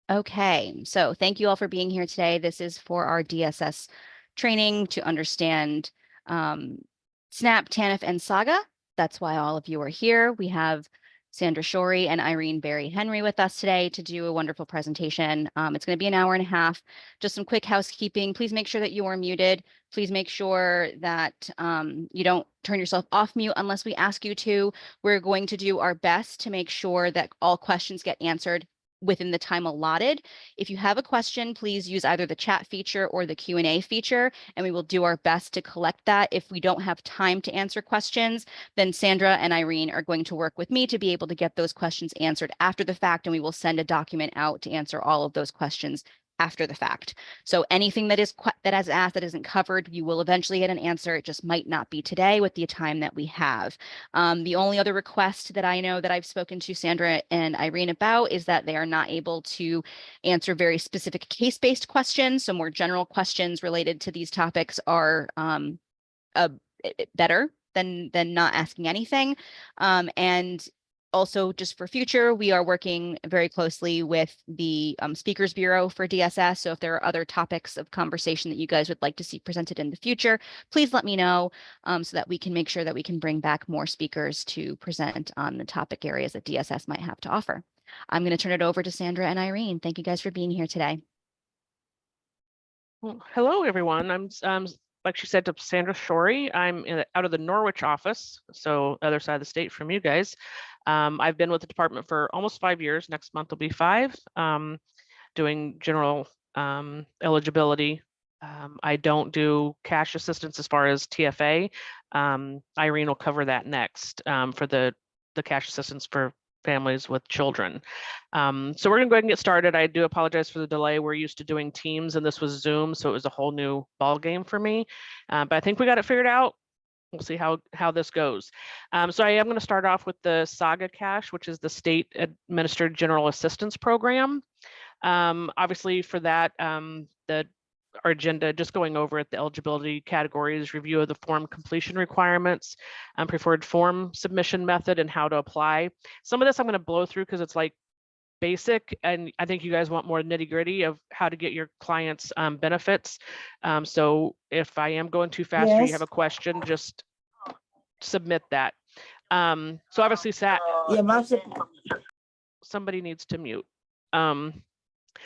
Okay, so thank you all for being here today. This is for our DSS training to understand SNAP, TANF, and SAGA. That's why all of you are here. We have Sandra Shorey and Irene Henry with us today to do a wonderful presentation. It's going to be an hour and a half. Just some quick housekeeping. Please make sure that you are muted. Please make sure that you don't turn yourself off mute unless we ask you to. We're going to do our best to make sure that all questions get answered within the time allotted. If you have a question, please use either the chat feature or the Q&A feature, and we will do our best to collect that. If we don't have time to answer questions, then Sandra and Irene are going to work with me to be able to get those questions answered after the fact, and we will send a document out to answer all of those questions after the fact. So anything that is asked that isn't covered, you will eventually get an answer. It just might not be today with the time that we have. The only other request that I know that I've spoken to Sandra and Irene about is that they are not able to answer very specific case-based questions. So more general questions related to these topics are better than not asking anything. And also, just for future, we are working very closely with the Speakers Bureau for DSS. So if there are other topics of conversation that you guys would like to see presented in the future, please let me know so that we can make sure that we can bring back more speakers to present on the topic areas that DSS might have to offer. I'm going to turn it over to Sandra and Irene. Thank you guys for being here today. Well, hello, everyone. I'm like she said, to Sandra Shorey. I'm out of the Norwich office, so other side of the state from you guys. I've been with the department for almost 5 years. Next month will be 5, doing general eligibility. I don't do cash assistance as far as TFA. Irene will cover that next for the cash assistance for families with children. So we're gonna go ahead and get started. I do apologize for the delay. We're used to doing Teams and this was Zoom, so it was a whole new ball game for me. But I think we got it figured out. We'll see how this goes. So I am going to start off with the SAGA cash, which is the State Administered General Assistance Program. Obviously for that, our agenda, just going over it, the eligibility categories, review of the form completion requirements, preferred form submission method, and how to apply. Some of this I'm going to blow through because it's like basic, and I think you guys want more nitty gritty of how to get your clients benefits. So if I am going too fast, yes, or you have a question, just submit that. So obviously somebody needs to mute.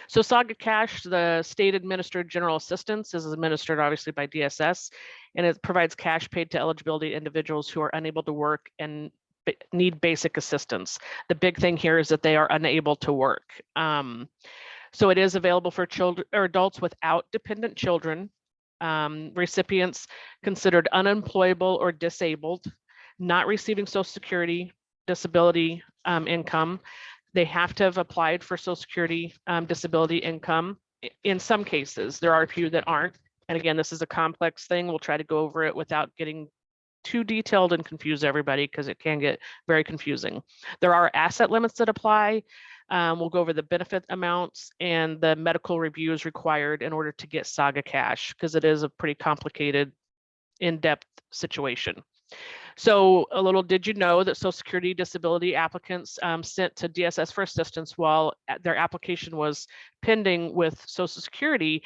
So SAGA Cash, the State Administered General Assistance, is administered obviously by DSS, and it provides cash paid to eligibility individuals who are unable to work and need basic assistance. The big thing here is that they are unable to work. So it is available for children or adults without dependent children, recipients considered unemployable or disabled, not receiving Social Security, disability income. They have to have applied for Social Security disability income. In some cases, there are a few that aren't. And again, this is a complex thing. We'll try to go over it without getting too detailed and confuse everybody because it can get very confusing. There are asset limits that apply. We'll go over the benefit amounts and the medical reviews required in order to get SAGA cash because it is a pretty complicated, in-depth situation. So a little, did you know that Social Security disability applicants sent to DSS for assistance while their application was pending with Social Security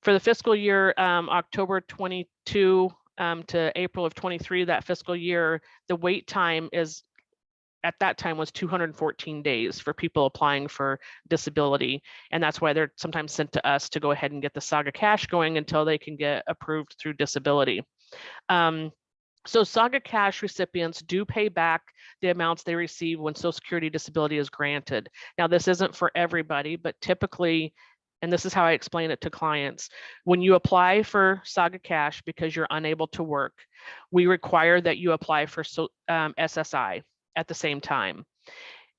for the fiscal year October 22 to April of 23, that fiscal year, the wait time is at that time was 214 days for people applying for disability. And that's why they're sometimes sent to us to go ahead and get the SAGA cash going until they can get approved through disability. So SAGA cash recipients do pay back the amounts they receive when Social Security disability is granted. Now, this isn't for everybody, but typically, and this is how I explain it to clients, when you apply for SAGA cash because you're unable to work, we require that you apply for SSI at the same time.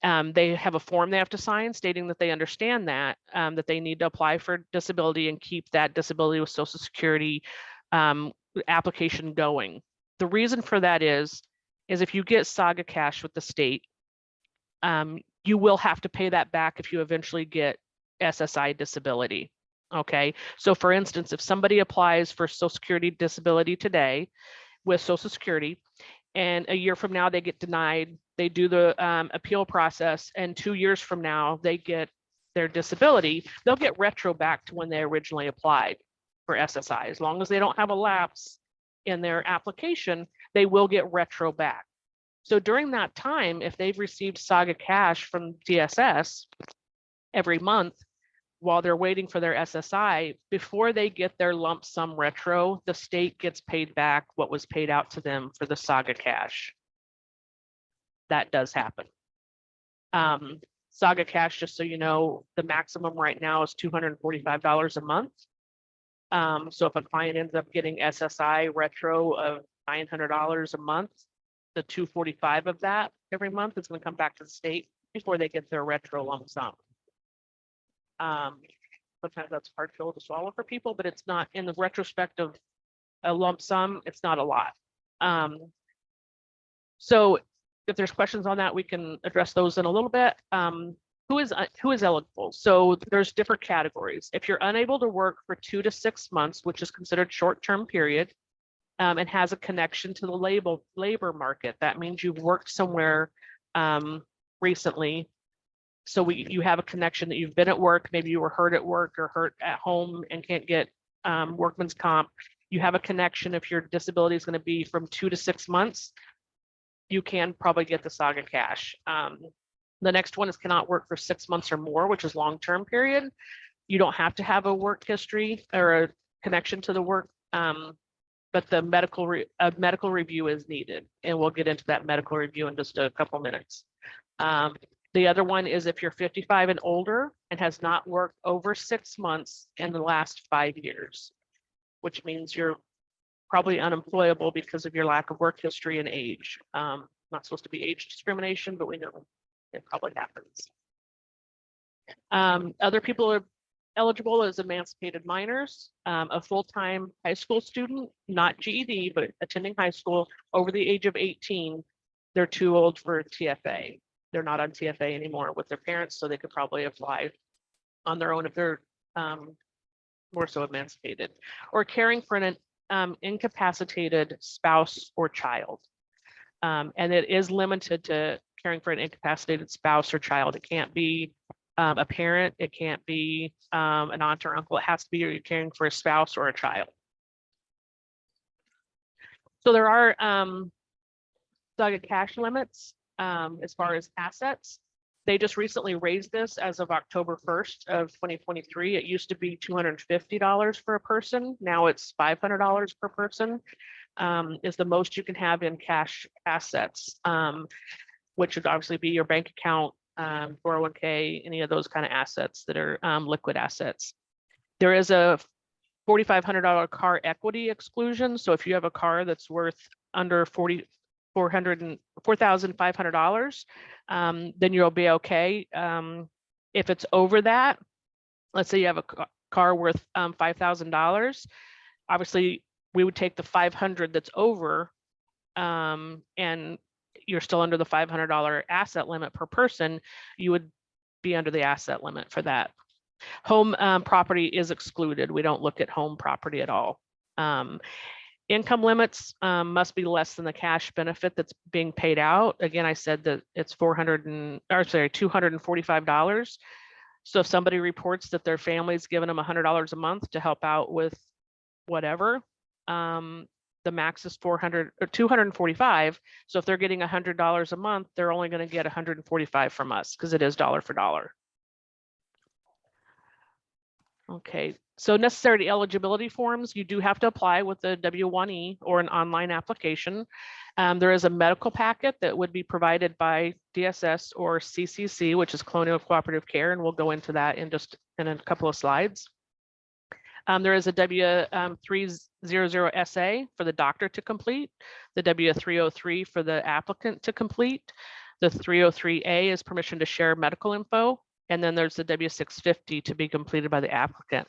They have a form they have to sign stating that they understand that, that they need to apply for disability and keep that disability with Social Security application going. The reason for that is if you get SAGA cash with the state, you will have to pay that back if you eventually get SSI disability. Okay, so for instance, if somebody applies for Social Security disability today with Social Security, and a year from now they get denied, they do the appeal process, and 2 years from now they get their disability, they'll get retro back to when they originally applied for SSI. As long as they don't have a lapse in their application, they will get retro back. So during that time, if they've received SAGA cash from DSS every month while they're waiting for their SSI, before they get their lump sum retro, the state gets paid back what was paid out to them for the SAGA cash. That does happen. SAGA cash, just so you know, the maximum right now is $245 a month. So if a client ends up getting SSI retro of $900 a month, the $245 of that every month is going to come back to the state before they get their retro lump sum. Sometimes that's hard pill to swallow for people, but it's not, in the retrospect of a lump sum, it's not a lot. So if there's questions on that, we can address those in a little bit. Who is eligible? So there's different categories. If you're unable to work for 2 to 6 months, which is considered short-term period, and has a connection to the labor market, that means you've worked somewhere recently. So you have a connection that you've been at work, maybe you were hurt at work or hurt at home and can't get workman's comp. You have a connection. If your disability is going to be from 2 to 6 months, you can probably get the SAGA cash. The next one is cannot work for 6 months or more, which is long-term period. You don't have to have a work history or a connection to the work, but the medical review is needed, and we'll get into that medical review in just a couple minutes. The other one is if you're 55 and older and has not worked over 6 months in the last 5 years, which means you're probably unemployable because of your lack of work history and age. Not supposed to be age discrimination, but we know it probably happens. Other people are eligible as emancipated minors, a full-time high school student, not GED, but attending high school over the age of 18. They're too old for TFA. They're not on TFA anymore with their parents, so they could probably apply on their own if they're more so emancipated. Or caring for an incapacitated spouse or child. And it is limited to caring for an incapacitated spouse or child. It can't be a parent, it can't be an aunt or uncle. It has to be you're caring for a spouse or a child. So there are SAGA cash limits as far as assets. They just recently raised this as of October 1st of 2023. It used to be $250 for a person. Now it's $500 per person is the most you can have in cash assets, which would obviously be your bank account, 401k, any of those kind of assets that are liquid assets. There is a $4,500 car equity exclusion. So if you have a car that's worth under $4,500, then you'll be okay. If it's over that, let's say you have a car worth $5,000, obviously we would take the 500 that's over, and you're still under the $500 asset limit per person, you would be under the asset limit for that. Home property is excluded. We don't look at home property at all. Income limits must be less than the cash benefit that's being paid out. Again, I said that it's $245. So if somebody reports that their family's giving them $100 a month to help out with whatever, the max is $245. So if they're getting $100 a month, they're only going to get $145 from us because it is dollar for dollar. Okay, so necessary eligibility forms, you do have to apply with the W-1E or an online application. There is a medical packet that would be provided by DSS or CCC, which is Colonial Cooperative Care, and we'll go into that in a couple of slides. There is a W-300 SA for the doctor to complete, the W-303 for the applicant to complete, the 303A is permission to share medical info, and then there's the W-650 to be completed by the applicant.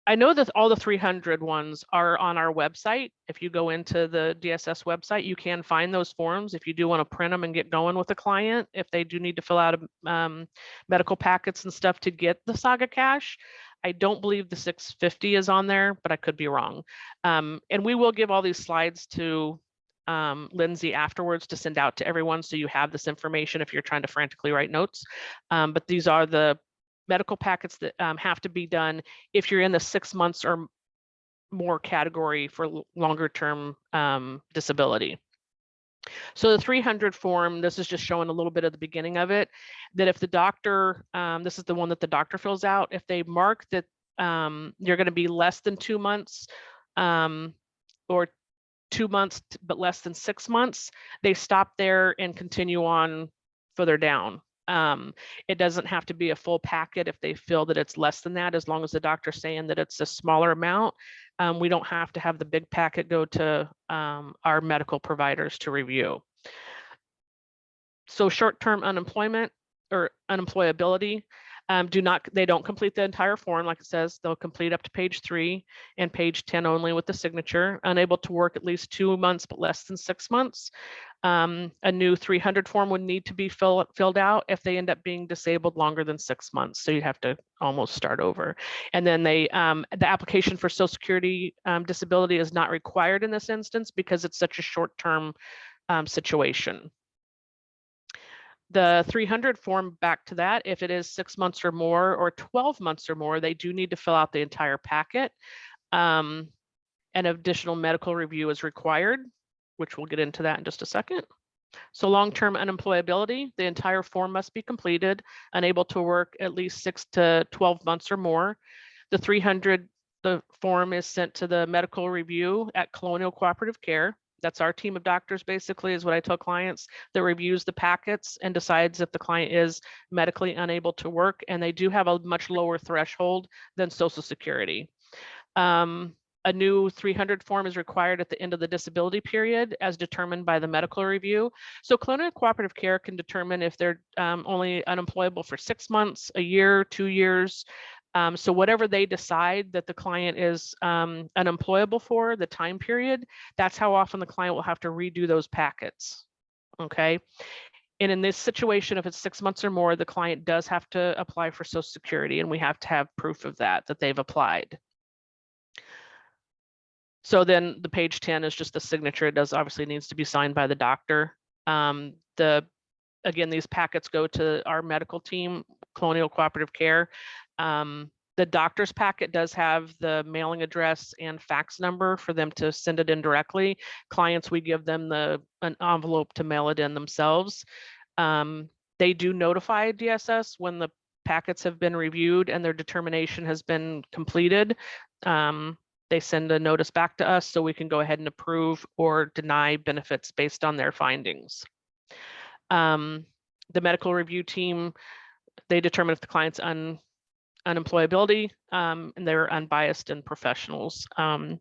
I know that all the 300 ones are on our website. If you go into the DSS website, you can find those forms if you do want to print them and get going with the client, if they do need to fill out medical packets and stuff to get the SAGA cash. I don't believe the 650 is on there, but I could be wrong. And we will give all these slides to Lindsay afterwards to send out to everyone, so you have this information if you're trying to frantically write notes. But these are the medical packets that have to be done if you're in the 6 months or more category for longer term disability. So the 300 form, this is just showing a little bit of the beginning of it, that if the doctor, this is the one that the doctor fills out, if they mark that you're going to be less than 2 months or 2 months, but less than 6 months, they stop there and continue on further down. It doesn't have to be a full packet if they feel that it's less than that, as long as the doctor's saying that it's a smaller amount. We don't have to have the big packet go to our medical providers to review. So short-term unemployment or unemployability, they don't complete the entire form. Like it says, they'll complete up to page 3 and page 10 only with the signature. Unable to work at least 2 months, but less than 6 months. A new 300 form would need to be filled out if they end up being disabled longer than 6 months. So you'd have to almost start over. And then the application for Social Security disability is not required in this instance because it's such a short-term situation. The 300 form, back to that, if it is 6 months or more or 12 months or more, they do need to fill out the entire packet. An additional medical review is required, which we'll get into that in just a second. So long-term unemployability, the entire form must be completed, unable to work at least 6 to 12 months or more. The 300, the form is sent to the medical review at Colonial Cooperative Care. That's our team of doctors, basically, is what I tell clients, that reviews the packets and decides if the client is medically unable to work. And they do have a much lower threshold than Social Security. A new 300 form is required at the end of the disability period as determined by the medical review. So Colonial Cooperative Care can determine if they're only unemployable for 6 months, a year, 2 years. So whatever they decide that the client is unemployable for, the time period, that's how often the client will have to redo those packets, okay? And in this situation, if it's 6 months or more, the client does have to apply for Social Security, and we have to have proof of that they've applied. So then the page 10 is just a signature. It does obviously needs to be signed by the doctor. Again, these packets go to our medical team, Colonial Cooperative Care. The doctor's packet does have the mailing address and fax number for them to send it in directly. Clients, we give them an envelope to mail it in themselves. They do notify DSS when the packets have been reviewed and their determination has been completed. They send a notice back to us so we can go ahead and approve or deny benefits based on their findings. The medical review team, they determine if the client's unemployability, and they're unbiased and professionals. So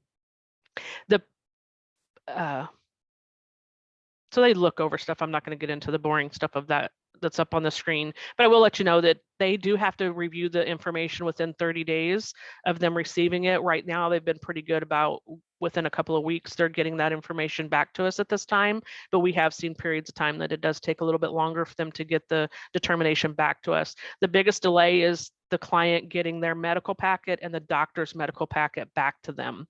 they look over stuff. I'm not going to get into the boring stuff of that's up on the screen, but I will let you know that they do have to review the information within 30 days of them receiving it. Right now, they've been pretty good about within a couple of weeks, they're getting that information back to us at this time, but we have seen periods of time that it does take a little bit longer for them to get the determination back to us. The biggest delay is the client getting their medical packet and the doctor's medical packet back to them.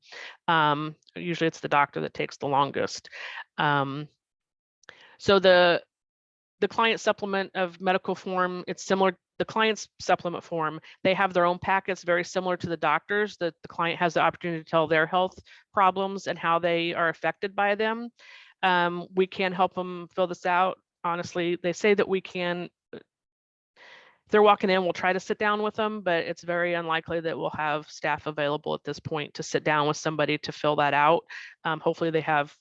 Usually it's the doctor that takes the longest. So the client supplement of medical form, it's similar. The client's supplement form, they have their own packets very similar to the doctor's, that the client has the opportunity to tell their health problems and how they are affected by them. We can help them fill this out. Honestly, they say that we can. If they're walking in, we'll try to sit down with them, but it's very unlikely that we'll have staff available at this point to sit down with somebody to fill that out. Hopefully they have,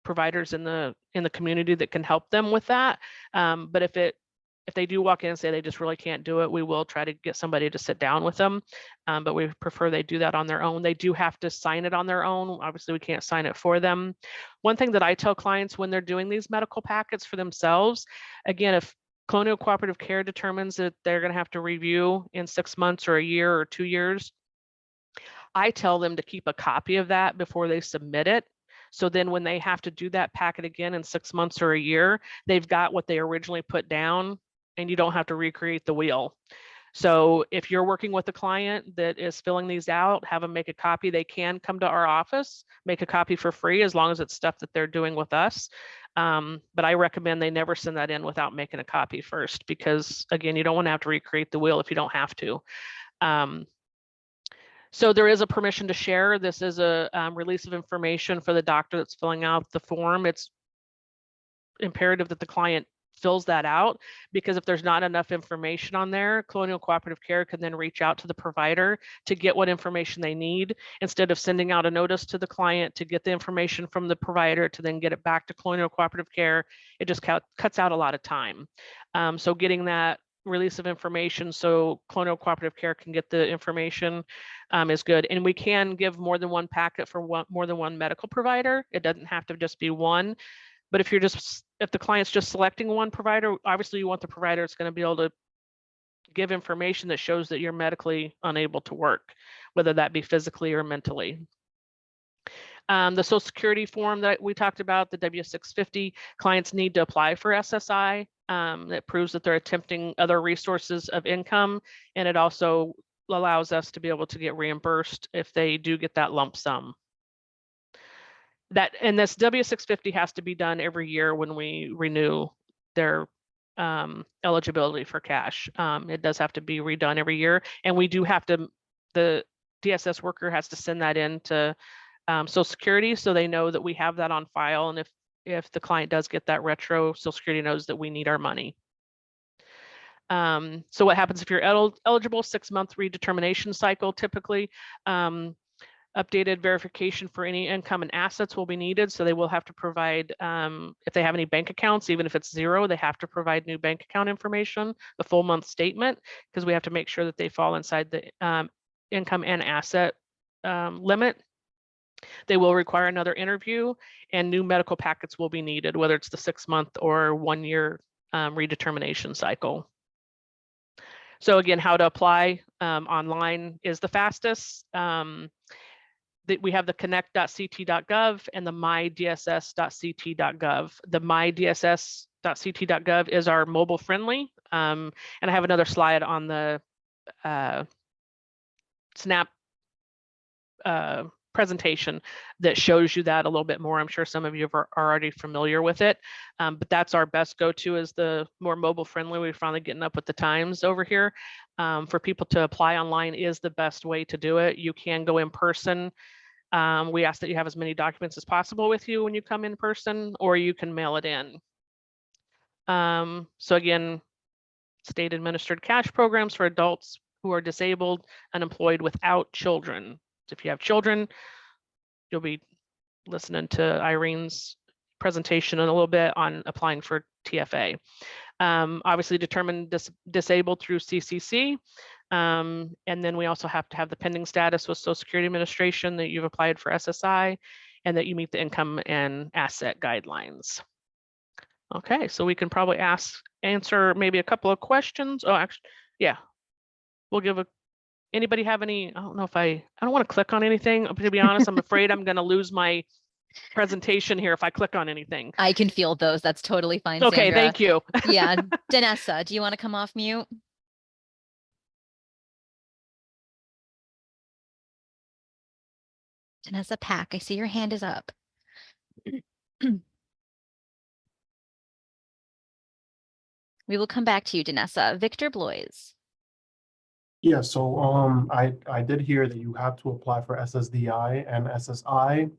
providers in the community that can help them with that. But if they do walk in and say they just really can't do it, we will try to get somebody to sit down with them. But we prefer they do that on their own. They do have to sign it on their own. Obviously, we can't sign it for them. One thing that I tell clients when they're doing these medical packets for themselves, again, if Colonial Cooperative Care determines that they're going to have to review in 6 months or a year or 2 years, I tell them to keep a copy of that before they submit it. So then when they have to do that packet again in 6 months or a year, they've got what they originally put down and you don't have to recreate the wheel. So if you're working with a client that is filling these out, have them make a copy. They can come to our office, make a copy for free, as long as it's stuff that they're doing with us. But I recommend they never send that in without making a copy first, because again, you don't want to have to recreate the wheel if you don't have to. So there is a permission to share. This is a release of information for the doctor that's filling out the form. It's imperative that the client fills that out, because if there's not enough information on there, Colonial Cooperative Care can then reach out to the provider to get what information they need, instead of sending out a notice to the client to get the information from the provider to then get it back to Colonial Cooperative Care. It just cuts out a lot of time. So getting that release of information so Colonial Cooperative Care can get the information is good. And we can give more than one packet for more than one medical provider. It doesn't have to just be one. But if the client's just selecting one provider, obviously you want the provider that's going to be able to give information that shows that you're medically unable to work, whether that be physically or mentally. The Social Security form that we talked about, the W-650, clients need to apply for SSI. That proves that they're attempting other resources of income, and it also allows us to be able to get reimbursed if they do get that lump sum. And this W-650 has to be done every year when we renew their eligibility for cash. It does have to be redone every year, and we do have to, the DSS worker has to send that in to Social Security, so they know that we have that on file, and if the client does get that retro, Social Security knows that we need our money. So what happens if you're eligible? 6-month redetermination cycle typically. Updated verification for any income and assets will be needed. So they will have to provide, if they have any bank accounts, even if it's 0, they have to provide new bank account information, the full month statement, because we have to make sure that they fall inside the income and asset limit. They will require another interview, and new medical packets will be needed, whether it's the 6-month or 1-year redetermination cycle. So again, how to apply online is the fastest. We have the connect.ct.gov and the mydss.ct.gov. The mydss.ct.gov is our mobile friendly. And I have another slide on the SNAP presentation that shows you that a little bit more. I'm sure some of you are already familiar with it, but that's our best go-to, is the more mobile friendly. We're finally getting up with the times over here. For people to apply online is the best way to do it. You can go in person. We ask that you have as many documents as possible with you when you come in person, or you can mail it in. So again, state administered cash programs for adults who are disabled, unemployed, without children. So if you have children, you'll be listening to Irene's presentation in a little bit on applying for TFA. Obviously determined disabled through CCC. And then we also have to have the pending status with Social Security Administration that you've applied for SSI, and that you meet the income and asset guidelines. Okay, so we can probably answer maybe a couple of questions. Oh, actually, yeah, we'll give anybody have any? I don't know if I don't want to click on anything, to be honest. I'm afraid I'm going to lose my presentation here if I click on anything. I can feel those. That's totally fine. Okay, Sandra. thank you. Yeah, Danessa, do you want to come off mute? Danessa Pack, I see your hand is up. We will come back to you, Danessa. Victor Blois. Yeah, so I did hear that you have to apply for SSDI and SSI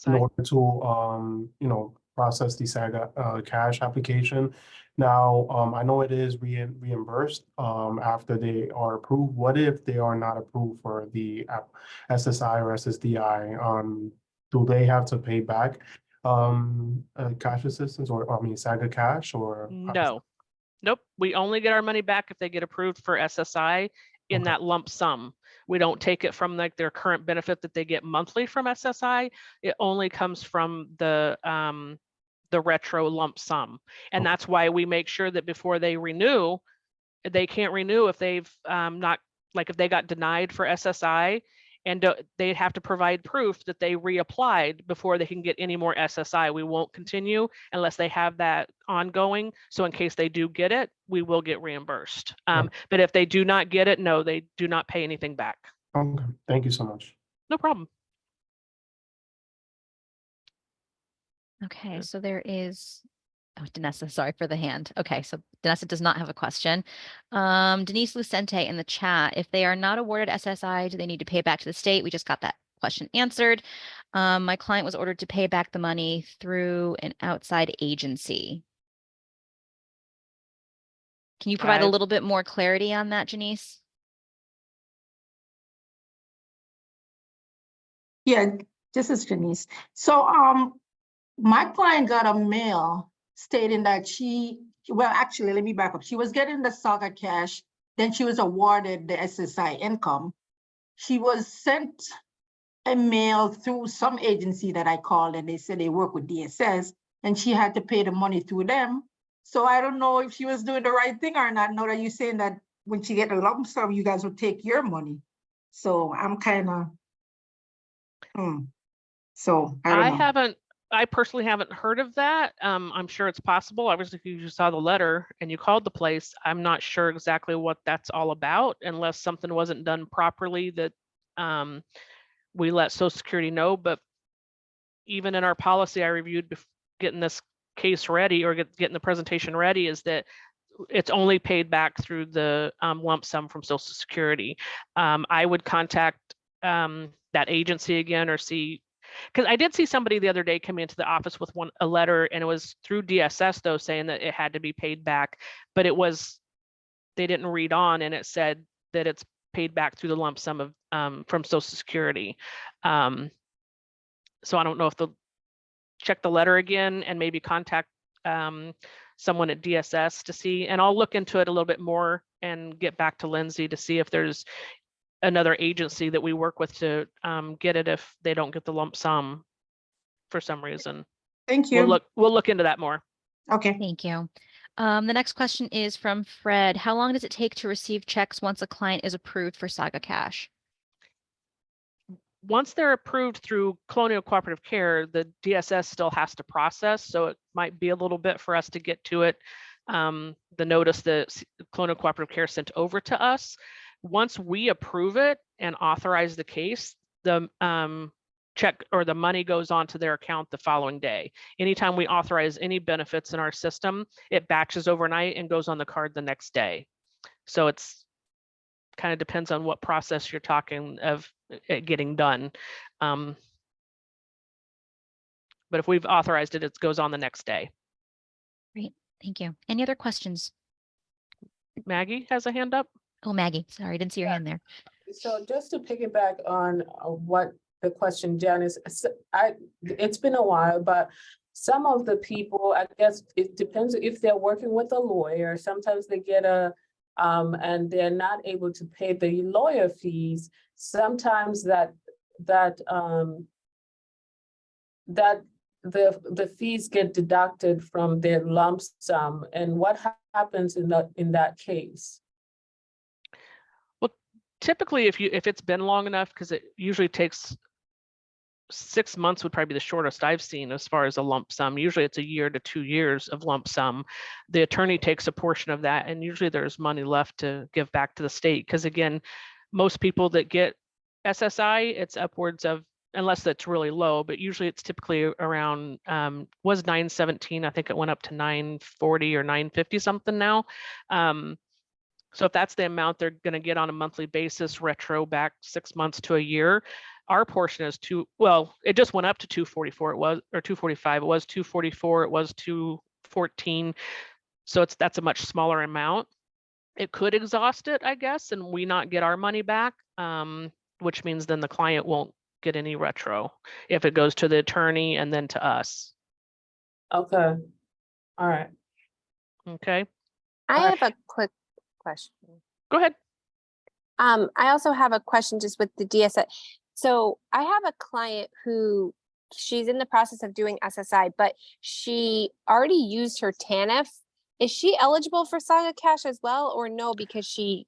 in order to process the SAGA cash application. Now I know it is reimbursed after they are approved. What if they are not approved for the SSI or SSDI? Do they have to pay back cash assistance, or I mean SAGA cash, or no? Nope. We only get our money back if they get approved for SSI in that lump sum. We don't take it from like their current benefit that they get monthly from SSI. It only comes from the retro lump sum. And that's why we make sure that before they renew, they can't renew if they've not, like if they got denied for SSI and they have to provide proof that they reapplied before they can get any more SSI. We won't continue unless they have that ongoing. So in case they do get it, we will get reimbursed. But if they do not get it, no, they do not pay anything back. Okay, thank you so much. No problem. Okay, so there is, oh, Danessa, sorry for the hand. Okay, so Danessa does not have a question. Denise Lucente in the chat, if they are not awarded SSI, do they need to pay back to the state? We just got that question answered. My client was ordered to pay back the money through an outside agency. Can you provide a little bit more clarity on that, Janice? Yeah, this is Janice. So my client got a mail stating that well, actually, let me back up. She was getting the SAGA cash, then she was awarded the SSI income. She was sent a mail through some agency that I called, and they said they work with DSS, and she had to pay the money through them. So I don't know if she was doing the right thing or not. Know that you're saying that when she get a lump sum, you guys will take your money. So I'm kind of, so I don't know. I personally haven't heard of that. I'm sure it's possible. Obviously, if you saw the letter and you called the place, I'm not sure exactly what that's all about, unless something wasn't done properly that we let Social Security know. But even in our policy I reviewed getting this case ready or getting the presentation ready is that it's only paid back through the lump sum from Social Security. I would contact that agency again or see, because I did see somebody the other day come into the office with a letter, and it was through DSS though, saying that it had to be paid back, but they didn't read on, and it said that it's paid back through the lump sum of from Social Security. So I don't know if they'll check the letter again and maybe contact someone at DSS to see, and I'll look into it a little bit more and get back to Lindsay to see if there's another agency that we work with to get it if they don't get the lump sum for some reason. Thank you. We'll look into that more. Okay. Thank you. The next question is from Fred. How long does it take to receive checks once a client is approved for SAGA cash? Once they're approved through Colonial Cooperative Care, the DSS still has to process, so it might be a little bit for us to get to it. The notice that Colonial Cooperative Care sent over to us. Once we approve it and authorize the case, the check or the money goes on to their account the following day. Anytime we authorize any benefits in our system, it batches overnight and goes on the card the next day. So it's kind of depends on what process you're talking of it getting done. But if we've authorized it, it goes on the next day. Great, thank you. Any other questions? Maggie has a hand up. Oh, Maggie, sorry, I didn't see your hand there. So just to piggyback on what the question, Janice, it's been a while, but some of the people, I guess it depends if they're working with a lawyer. Sometimes they get and they're not able to pay the lawyer fees. Sometimes the fees get deducted from their lump sum. And what happens in that case? Typically, if it's been long enough, because it usually takes 6 months would probably be the shortest I've seen as far as a lump sum. Usually it's 1 year to 2 years of lump sum. The attorney takes a portion of that, and usually there's money left to give back to the state. Because again, most people that get SSI, it's upwards of, unless that's really low, but usually it's typically around, was $917. I think it went up to $940 or $950 something now. So if that's the amount they're going to get on a monthly basis, retro back 6 months to a year, our portion is it just went up to 244. It was, or 245. It was 244. It was 214. So that's a much smaller amount. It could exhaust it, I guess, and we not get our money back, which means then the client won't get any retro if it goes to the attorney and then to us. Okay. All right. Okay. I have a quick question. Go ahead. I also have a question just with the DSS. So I have a client who she's in the process of doing SSI, but she already used her TANF. Is she eligible for SAGA cash as well, or no? Because if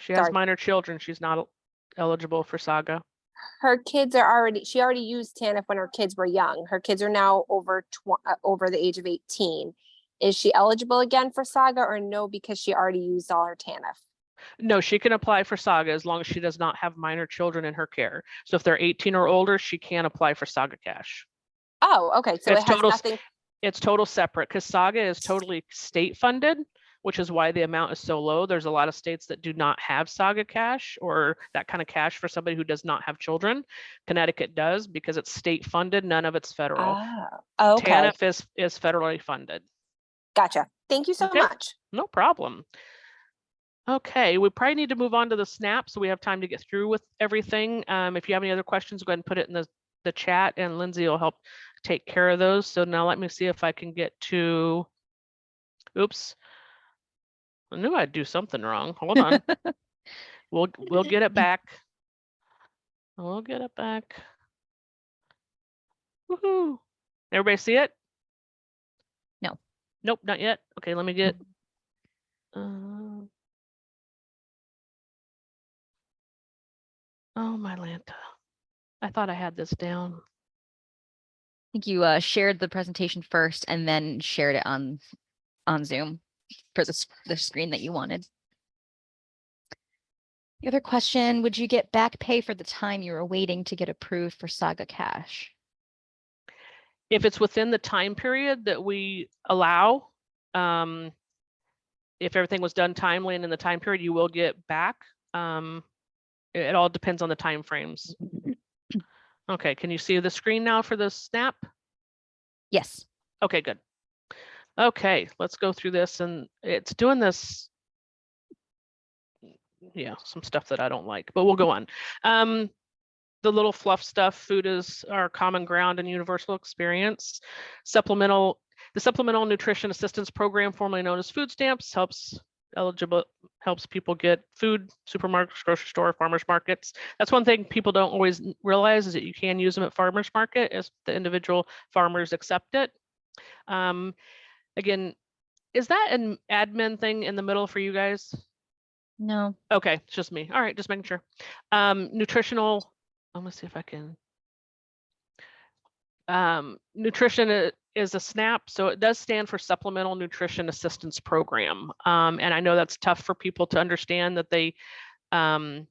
she has minor children, she's not eligible for SAGA. Her kids are already, she already used TANF when her kids were young. Her kids are now over the age of 18. Is she eligible again for SAGA or no, because she already used all her TANF? No, she can apply for SAGA as long as she does not have minor children in her care. So if they're 18 or older, she can apply for SAGA cash. Oh, okay. So it has nothing. It's total separate because SAGA is totally state funded, which is why the amount is so low. There's a lot of states that do not have SAGA cash or that kind of cash for somebody who does not have children. Connecticut does because it's state funded. None of it's federal. Oh, okay. TANF is federally funded. Gotcha. Thank you so Okay. much. No problem. Okay, we probably need to move on to the SNAP so we have time to get through with everything. If you have any other questions, go ahead and put it in the chat and Lindsay will help take care of those. So now let me see if I can get to, oops. I knew I'd do something wrong. Hold on. We'll get it back. We'll get it back. Woohoo. Everybody see it? No. Nope, not yet. Okay, let me get oh my Lanta. I thought I had this down. I think you shared the presentation first and then shared it on Zoom for the screen that you wanted. The other question, would you get back pay for the time you were waiting to get approved for SAGA cash? If it's within the time period that we allow, if everything was done timely and in the time period, you will get back. It all depends on the time frames. Okay, can you see the screen now for the SNAP? Yes. Okay, good. Okay, let's go through this, and it's doing this. Yeah, some stuff that I don't like, but we'll go on. The little fluff stuff, food is our common ground and universal experience. The Supplemental Nutrition Assistance Program, formerly known as food stamps, helps people get food, supermarkets, grocery store, farmers markets. That's one thing people don't always realize is that you can use them at farmers market if the individual farmers accept it. Again, is that an admin thing in the middle for you guys? No. Okay, it's just me. All right, just making sure. Nutritional, I'm gonna see if I can. Nutrition is a SNAP, so it does stand for Supplemental Nutrition Assistance Program. And I know that's tough for people to understand that they come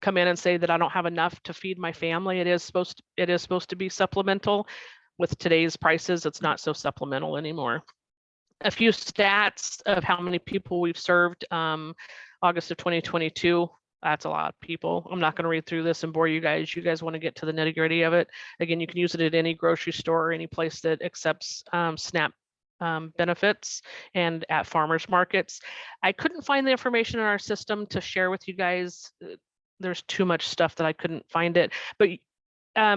in and say that I don't have enough to feed my family. It is supposed to be supplemental. With today's prices, it's not so supplemental anymore. A few stats of how many people we've served. August of 2022. That's a lot of people. I'm not going to read through this and bore you guys. You guys want to get to the nitty gritty of it. Again, you can use it at any grocery store or any place that accepts SNAP benefits and at farmers markets. I couldn't find the information in our system to share with you guys. There's too much stuff that I couldn't find it, but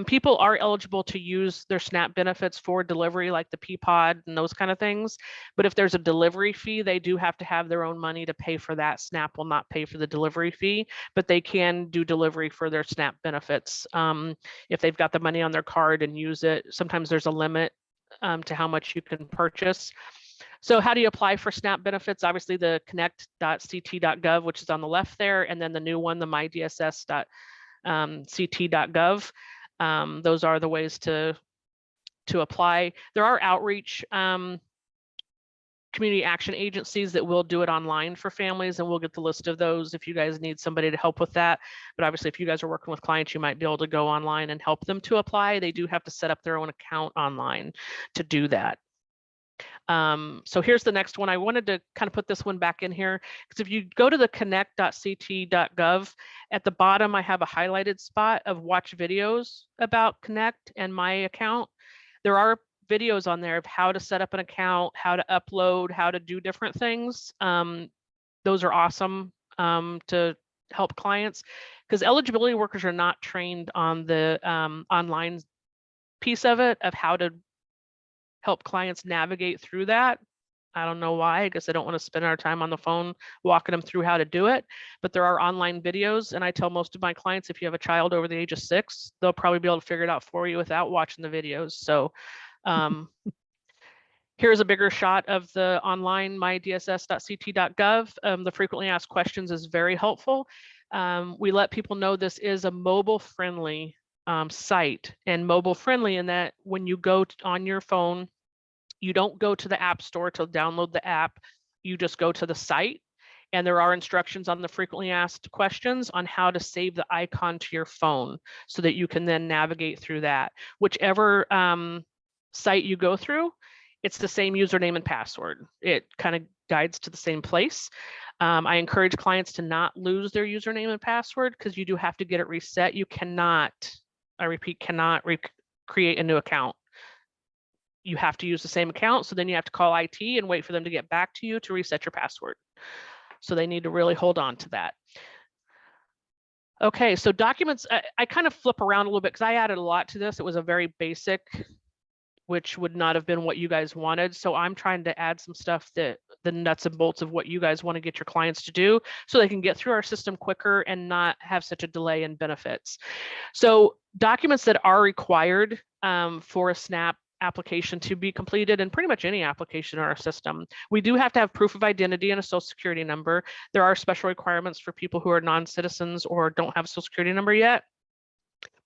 people are eligible to use their SNAP benefits for delivery, like the Peapod and those kind of things. But if there's a delivery fee, they do have to have their own money to pay for that. SNAP will not pay for the delivery fee, but they can do delivery for their SNAP benefits. If they've got the money on their card and use it, sometimes there's a limit to how much you can purchase. So how do you apply for SNAP benefits? Obviously the connect.ct.gov, which is on the left there, and then the new one, the mydss.ct.gov. Those are the ways to apply. There are outreach community action agencies that will do it online for families, and we'll get the list of those if you guys need somebody to help with that. But obviously, if you guys are working with clients, you might be able to go online and help them to apply. They do have to set up their own account online to do that. So here's the next one. I wanted to kind of put this one back in here because if you go to the connect.ct.gov, at the bottom, I have a highlighted spot of watch videos about Connect and my account. There are videos on there of how to set up an account, how to upload, how to do different things. Those are awesome to help clients because eligibility workers are not trained on the online piece of it, of how to help clients navigate through that. I don't know why. I guess I don't want to spend our time on the phone walking them through how to do it, but there are online videos. And I tell most of my clients, if you have a child over the age of 6, they'll probably be able to figure it out for you without watching the videos. So here's a bigger shot of the online mydss.ct.gov. The frequently asked questions is very helpful. We let people know this is a mobile-friendly site, and mobile-friendly in that when you go on your phone, you don't go to the app store to download the app. You just go to the site, and there are instructions on the frequently asked questions on how to save the icon to your phone so that you can then navigate through that. Whichever site you go through, it's the same username and password. It kind of guides to the same place. I encourage clients to not lose their username and password because you do have to get it reset. You cannot, I repeat, cannot create a new account. You have to use the same account. So then you have to call IT and wait for them to get back to you to reset your password. So they need to really hold on to that. Okay, so documents, I kind of flip around a little bit because I added a lot to this. It was a very basic, which would not have been what you guys wanted. So I'm trying to add some stuff that the nuts and bolts of what you guys want to get your clients to do so they can get through our system quicker and not have such a delay in benefits. So documents that are required for a SNAP application to be completed, and pretty much any application in our system, we do have to have proof of identity and a social security number. There are special requirements for people who are non-citizens or don't have a social security number yet,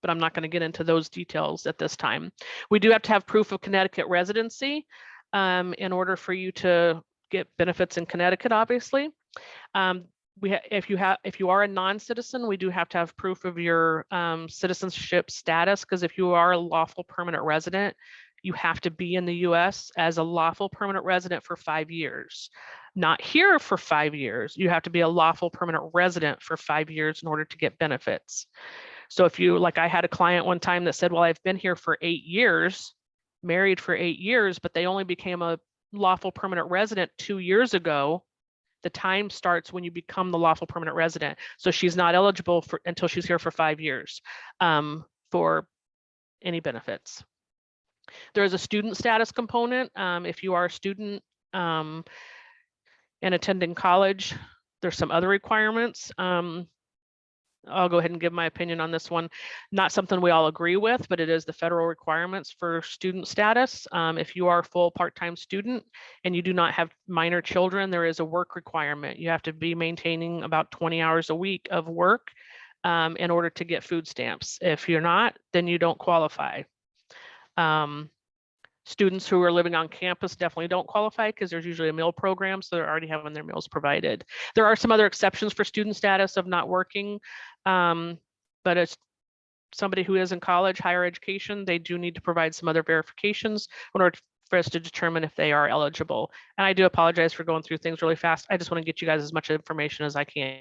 but I'm not going to get into those details at this time. We do have to have proof of Connecticut residency in order for you to get benefits in Connecticut, obviously. If you are a non-citizen, we do have to have proof of your citizenship status, because if you are a lawful permanent resident, you have to be in the US as a lawful permanent resident for 5 years. Not here for 5 years. You have to be a lawful permanent resident for 5 years in order to get benefits. So if you, like I had a client one time that said, well, I've been here for 8 years, married for 8 years, but they only became a lawful permanent resident 2 years ago. The time starts when you become the lawful permanent resident. So she's not eligible for until she's here for 5 years for any benefits. There is a student status component. If you are a student and attending college, there's some other requirements. I'll go ahead and give my opinion on this one. Not something we all agree with, but it is the federal requirements for student status. If you are a full part-time student and you do not have minor children, there is a work requirement. You have to be maintaining about 20 hours a week of work in order to get food stamps. If you're not, then you don't qualify. Students who are living on campus definitely don't qualify because there's usually a meal program, so they're already having their meals provided. There are some other exceptions for student status of not working, but it's somebody who is in college, higher education, they do need to provide some other verifications in order for us to determine if they are eligible. And I do apologize for going through things really fast. I just want to get you guys as much information as I can.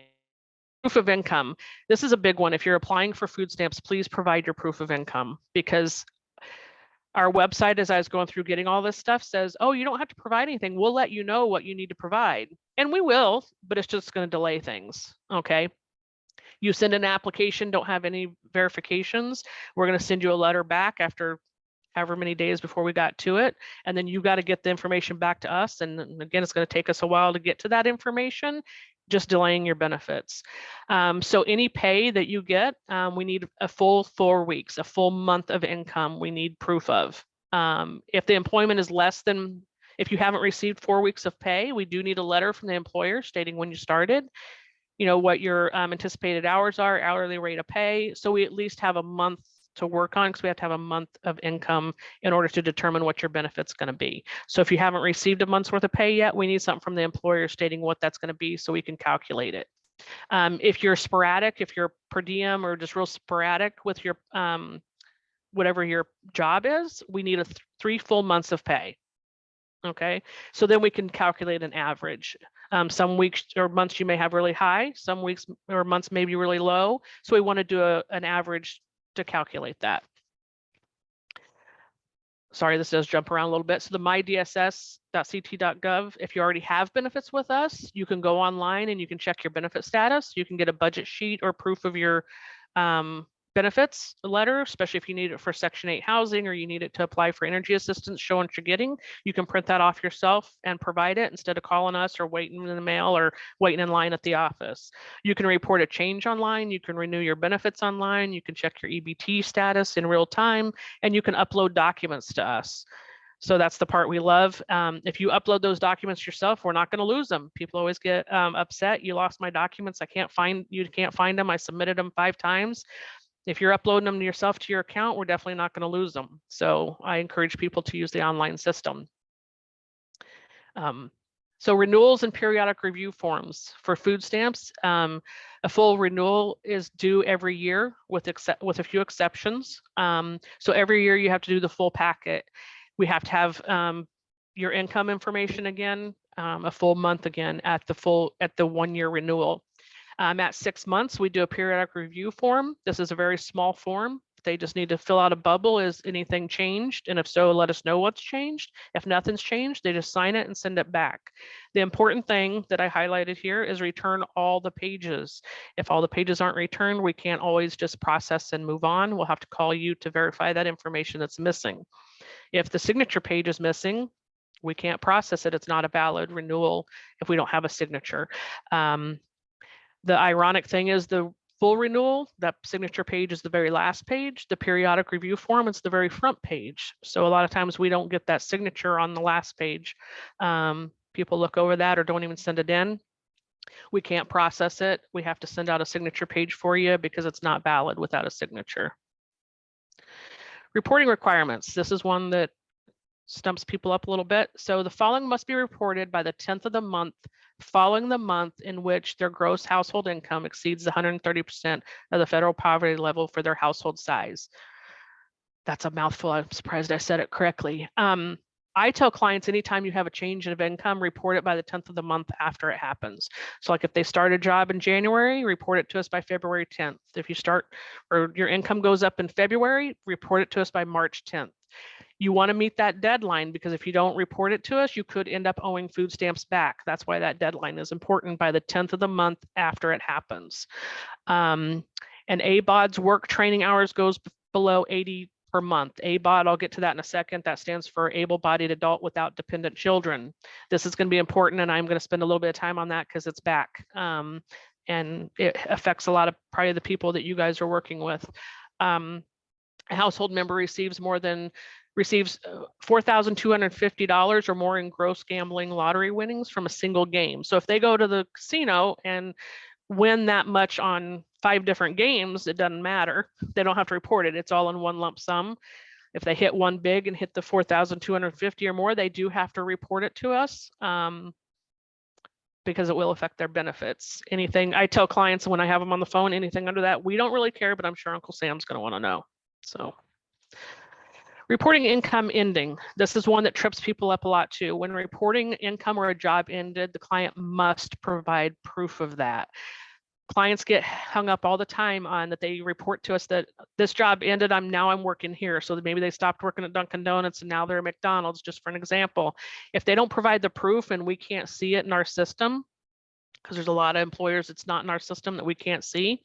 Proof of income. This is a big one. If you're applying for food stamps, please provide your proof of income, because our website, as I was going through getting all this stuff, says, oh, you don't have to provide anything. We'll let you know what you need to provide. And we will, but it's just going to delay things. Okay. You send an application, don't have any verifications. We're going to send you a letter back after however many days before we got to it. And then you got to get the information back to us. And again, it's going to take us a while to get to that information, just delaying your benefits. So any pay that you get, we need a full 4 weeks, a full month of income we need proof of. If the employment is less than, if you haven't received 4 weeks of pay, we do need a letter from the employer stating when you started, you know, what your anticipated hours are, hourly rate of pay. So we at least have a month to work on, because we have to have a month of income in order to determine what your benefit's going to be. So if you haven't received a month's worth of pay yet, we need something from the employer stating what that's going to be so we can calculate it. If you're sporadic, if you're per diem or just real sporadic with your whatever your job is, we need 3 full months of pay. Okay, so then we can calculate an average. Some weeks or months you may have really high, some weeks or months may be really low. So we want to do an average to calculate that. Sorry, this does jump around a little bit. So the mydss.ct.gov, if you already have benefits with us, you can go online and you can check your benefit status. You can get a budget sheet or proof of your benefits letter, especially if you need it for Section 8 housing or you need it to apply for energy assistance, showing what you're getting. You can print that off yourself and provide it instead of calling us or waiting in the mail or waiting in line at the office. You can report a change online. You can renew your benefits online. You can check your EBT status in real time, and you can upload documents to us. So that's the part we love. If you upload those documents yourself, we're not going to lose them. People always get upset. You lost my documents. You can't find them. I submitted them 5 times. If you're uploading them yourself to your account, we're definitely not going to lose them. So I encourage people to use the online system. So renewals and periodic review forms for food stamps. A full renewal is due every year with a few exceptions. So every year you have to do the full packet. We have to have your income information again, a full month again at the 1-year renewal. At 6 months, we do a periodic review form. This is a very small form. They just need to fill out a bubble. Is anything changed? And if so, let us know what's changed. If nothing's changed, they just sign it and send it back. The important thing that I highlighted here is return all the pages. If all the pages aren't returned, we can't always just process and move on. We'll have to call you to verify that information that's missing. If the signature page is missing, we can't process it. It's not a valid renewal if we don't have a signature. The ironic thing is the full renewal, that signature page is the very last page. The periodic review form is the very front page. So a lot of times we don't get that signature on the last page. People look over that or don't even send it in. We can't process it. We have to send out a signature page for you because it's not valid without a signature. Reporting requirements. This is one that stumps people up a little bit. So the following must be reported by the 10th of the month following the month in which their gross household income exceeds 130% of the federal poverty level for their household size. That's a mouthful. I'm surprised I said it correctly. I tell clients anytime you have a change of income, report it by the 10th of the month after it happens. So like if they start a job in January, report it to us by February 10th. If you start or your income goes up in February, report it to us by March 10th. You want to meet that deadline because if you don't report it to us, you could end up owing food stamps back. That's why that deadline is important, by the 10th of the month after it happens. And ABOD's work training hours goes below 80 per month. ABOD, I'll get to that in a second. That stands for able-bodied adult without dependent children. This is going to be important, and I'm going to spend a little bit of time on that because it's back. And it affects a lot of probably the people that you guys are working with. A household member receives $4,250 or more in gross gambling lottery winnings from a single game. So if they go to the casino and win that much on 5 different games, it doesn't matter. They don't have to report it. It's all in one lump sum. If they hit one big and hit the 4,250 or more, they do have to report it to us because it will affect their benefits. Anything, I tell clients when I have them on the phone, anything under that, we don't really care, but I'm sure Uncle Sam's going to want to know. So reporting income ending. This is one that trips people up a lot too. When reporting income or a job ended, the client must provide proof of that. Clients get hung up all the time on that they report to us that this job ended, now I'm working here. So that maybe they stopped working at Dunkin' Donuts and now they're at McDonald's, just for an example. If they don't provide the proof and we can't see it in our system, because there's a lot of employers it's not in our system that we can't see,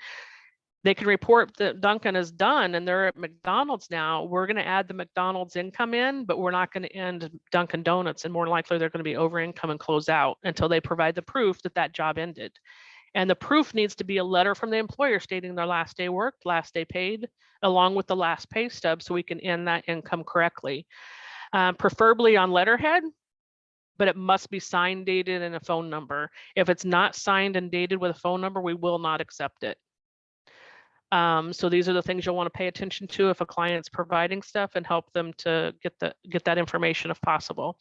they can report that Dunkin' is done and they're at McDonald's now. We're going to add the McDonald's income in, but we're not going to end Dunkin' Donuts, and more likely they're going to be over income and close out until they provide the proof that that job ended. And the proof needs to be a letter from the employer stating their last day worked, last day paid, along with the last pay stub so we can end that income correctly. Preferably on letterhead, but it must be signed, dated, and a phone number. If it's not signed and dated with a phone number, we will not accept it. So these are the things you'll want to pay attention to if a client's providing stuff, and help them to get that information if possible.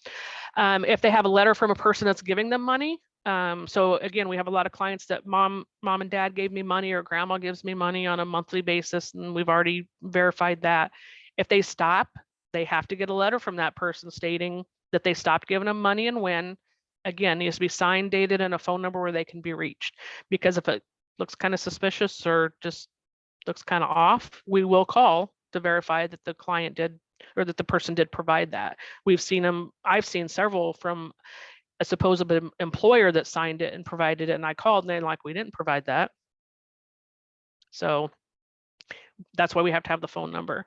If they have a letter from a person that's giving them money, so again, we have a lot of clients that mom and dad gave me money, or grandma gives me money on a monthly basis, and we've already verified that. If they stop, they have to get a letter from that person stating that they stopped giving them money and when. Again, it needs to be signed, dated, and a phone number where they can be reached. Because if it looks kind of suspicious or just looks kind of off, we will call to verify that the client did, or that the person did provide that. We've seen them, I've seen several from a supposed employer that signed it and provided it, and I called and they're like, we didn't provide that. So that's why we have to have the phone number.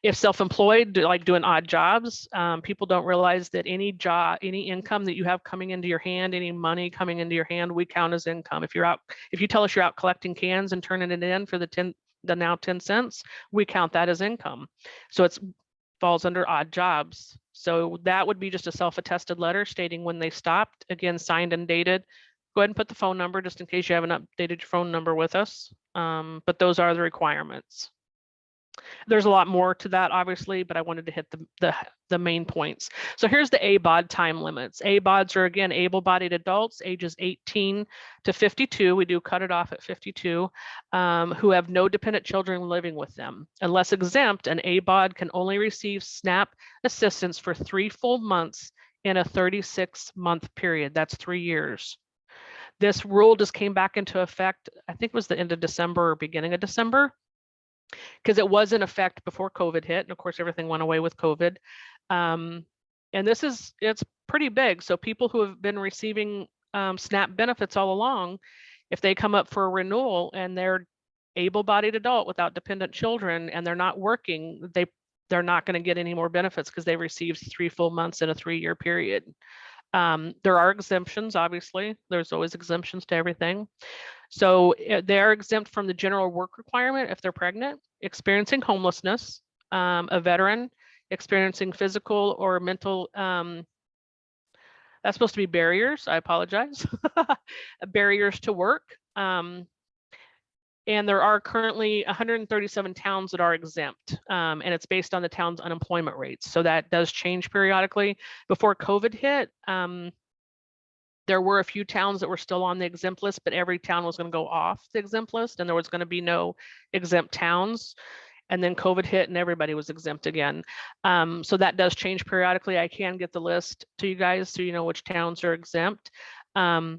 If self-employed, like doing odd jobs, people don't realize that any job, any income that you have coming into your hand, any money coming into your hand, we count as income. If you tell us you're out collecting cans and turning it in for the now 10 cents, we count that as income. So it's falls under odd jobs. So that would be just a self-attested letter stating when they stopped, again, signed and dated. Go ahead and put the phone number just in case you haven't updated your phone number with us. But those are the requirements. There's a lot more to that, obviously, but I wanted to hit the main points. So here's the ABOD time limits. ABODs are, again, able-bodied adults, ages 18 to 52. We do cut it off at 52, who have no dependent children living with them. Unless exempt, an ABOD can only receive SNAP assistance for 3 full months in a 36-month period. That's 3 years. This rule just came back into effect, I think it was the end of December or beginning of December, because it was in effect before COVID hit. And of course, everything went away with COVID. And it's pretty big. So people who have been receiving SNAP benefits all along, if they come up for a renewal and they're able-bodied adult without dependent children and they're not working, they're not going to get any more benefits because they received 3 full months in a 3-year period. There are exemptions, obviously. There's always exemptions to everything. So they're exempt from the general work requirement if they're pregnant, experiencing homelessness, a veteran, experiencing physical or mental, that's supposed to be barriers, I apologize, barriers to work. And there are currently 137 towns that are exempt, and it's based on the town's unemployment rates. So that does change periodically. Before COVID hit, there were a few towns that were still on the exempt list, but every town was going to go off the exempt list and there was going to be no exempt towns. And then COVID hit and everybody was exempt again. So that does change periodically. I can get the list to you guys so you know which towns are exempt. Now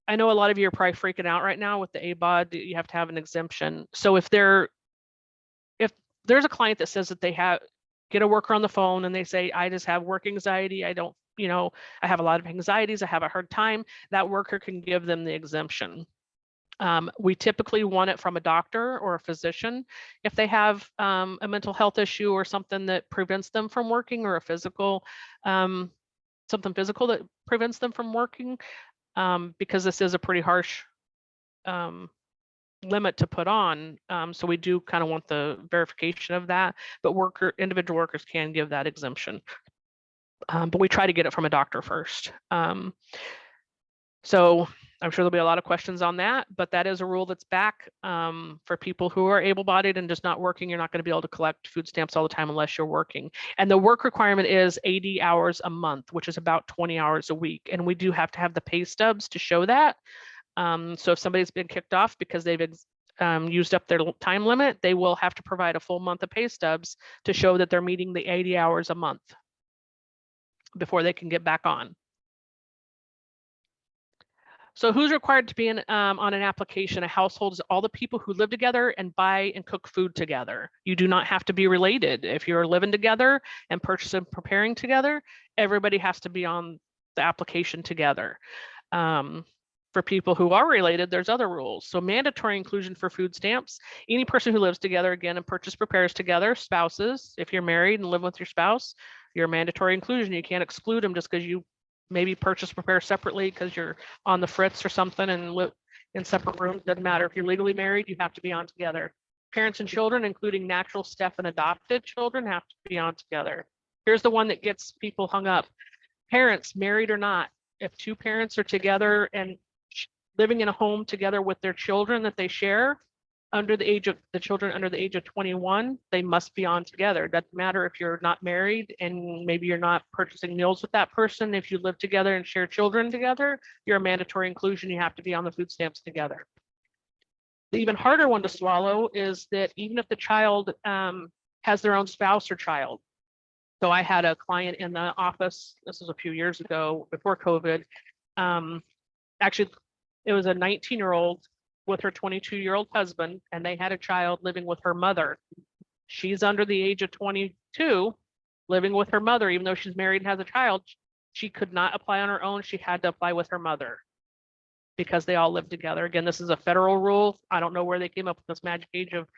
I know a lot of you are probably freaking out right now with the ABOD, you have to have an exemption. So if there's a client that says that they get a worker on the phone and they say, I just have work anxiety, I have a lot of anxieties, I have a hard time, that worker can give them the exemption. We typically want it from a doctor or a physician if they have a mental health issue or something that prevents them from working, or a physical, something physical that prevents them from working, because this is a pretty harsh limit to put on. So we do kind of want the verification of that, but individual workers can give that exemption. But we try to get it from a doctor first. So I'm sure there'll be a lot of questions on that, but that is a rule that's back for people who are able-bodied and just not working. You're not going to be able to collect food stamps all the time unless you're working. And the work requirement is 80 hours a month, which is about 20 hours a week. And we do have to have the pay stubs to show that. So if somebody's been kicked off because they've used up their time limit, they will have to provide a full month of pay stubs to show that they're meeting the 80 hours a month before they can get back on. So who's required to be on an application? A household is all the people who live together and buy and cook food together. You do not have to be related. If you're living together and purchasing and preparing together, everybody has to be on the application together. For people who are related, there's other rules. So mandatory inclusion for food stamps. Any person who lives together, again, and prepares together, spouses, if you're married and live with your spouse, you're mandatory inclusion. You can't exclude them just because you maybe prepare separately because you're on the fritz or something and live in separate rooms. Doesn't matter. If you're legally married, you have to be on together. Parents and children, including natural, step, and adopted children, have to be on together. Here's the one that gets people hung up. Parents, married or not, if 2 parents are together and living in a home together with their children that they share, the children under the age of 21, they must be on together. It doesn't matter if you're not married and maybe you're not purchasing meals with that person. If you live together and share children together, you're a mandatory inclusion. You have to be on the food stamps together. The even harder one to swallow is that even if the child has their own spouse or child. So I had a client in the office, this was a few years ago before COVID. Actually, it was a 19-year-old with her 22-year-old husband, and they had a child living with her mother. She's under the age of 22, living with her mother, even though she's married and has a child. She could not apply on her own. She had to apply with her mother because they all live together. Again, this is a federal rule. I don't know where they came up with this magic age of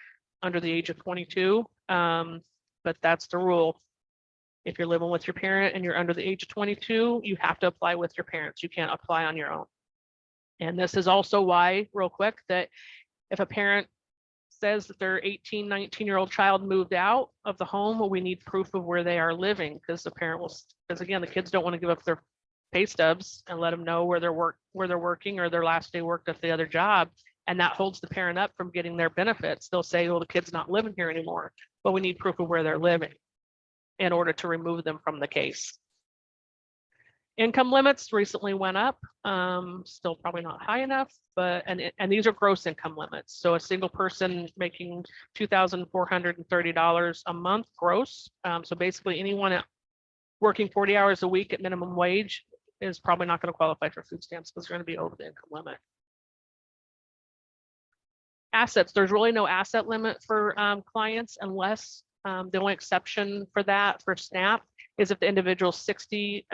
under the age of 22, but that's the rule. If you're living with your parent and you're under the age of 22, you have to apply with your parents. You can't apply on your own. And this is also why, real quick, that if a parent says that their 18, 19-year-old child moved out of the home, we need proof of where they are living, because the parent will, because again, the kids don't want to give up their pay stubs and let them know where they're working or their last day worked at the other job. And that holds the parent up from getting their benefits. They'll say, well, the kid's not living here anymore, but we need proof of where they're living in order to remove them from the case. Income limits recently went up, still probably not high enough, but, and these are gross income limits. So a single person making $2,430 a month gross. So basically anyone working 40 hours a week at minimum wage is probably not going to qualify for food stamps because they're going to be over the income limit. Assets, there's really no asset limit for clients unless the only exception for that for SNAP is if the individual is 60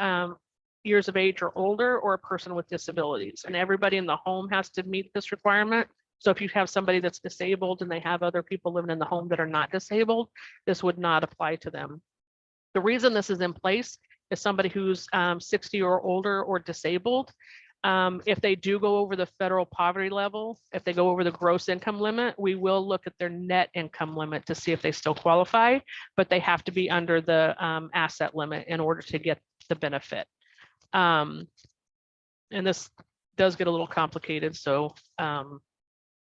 years of age or older or a person with disabilities, and everybody in the home has to meet this requirement. So if you have somebody that's disabled and they have other people living in the home that are not disabled, this would not apply to them. The reason this is in place is somebody who's 60 or older or disabled. If they do go over the federal poverty level, if they go over the gross income limit, we will look at their net income limit to see if they still qualify, but they have to be under the asset limit in order to get the benefit. And this does get a little complicated, so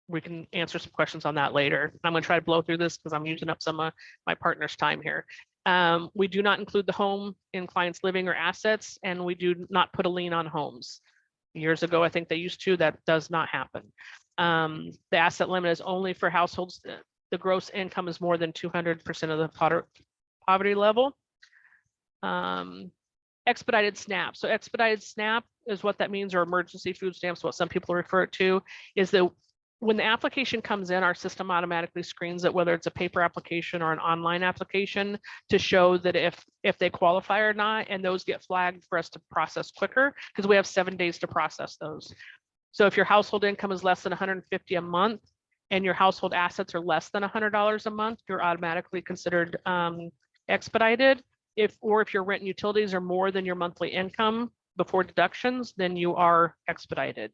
we can answer some questions on that later. I'm going to try to blow through this because I'm using up some of my partner's time here. We do not include the home in clients' living or assets, and we do not put a lien on homes. Years ago, I think they used to. That does not happen. The asset limit is only for households. The gross income is more than 200% of the poverty level. Expedited SNAP. So expedited SNAP is what that means, or emergency food stamps, what some people refer it to, is that when the application comes in, our system automatically screens it, whether it's a paper application or an online application, to show that if they qualify or not, and those get flagged for us to process quicker, because we have 7 days to process those. So if your household income is less than $150 a month and your household assets are less than $100 a month, you're automatically considered expedited. If your rent and utilities are more than your monthly income before deductions, then you are expedited.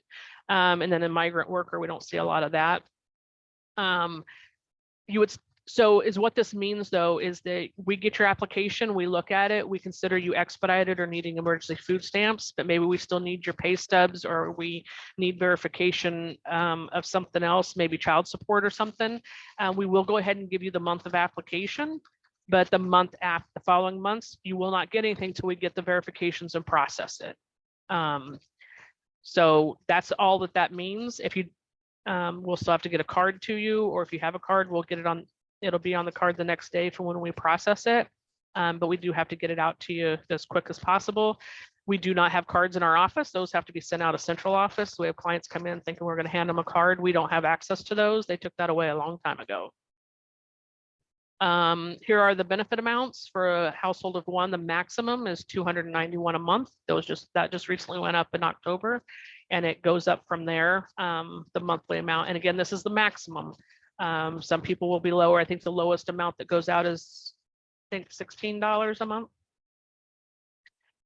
And then a migrant worker, we don't see a lot of that. So is what this means though, is that we get your application, we look at it, we consider you expedited or needing emergency food stamps, but maybe we still need your pay stubs, or we need verification of something else, maybe child support or something. We will go ahead and give you the month of application, but the month after, the following months, you will not get anything till we get the verifications and process it. So that's all that means. If you, we'll still have to get a card to you, or if you have a card, we'll get it on, it'll be on the card the next day for when we process it. But we do have to get it out to you as quick as possible. We do not have cards in our office. Those have to be sent out of central office. We have clients come in thinking we're going to hand them a card. We don't have access to those. They took that away a long time ago. Here are the benefit amounts for a household of one. The maximum is $291 a month. That just recently went up in October, and it goes up from there, the monthly amount. And again, this is the maximum. Some people will be lower. I think the lowest amount that goes out is, I think, $16 a month.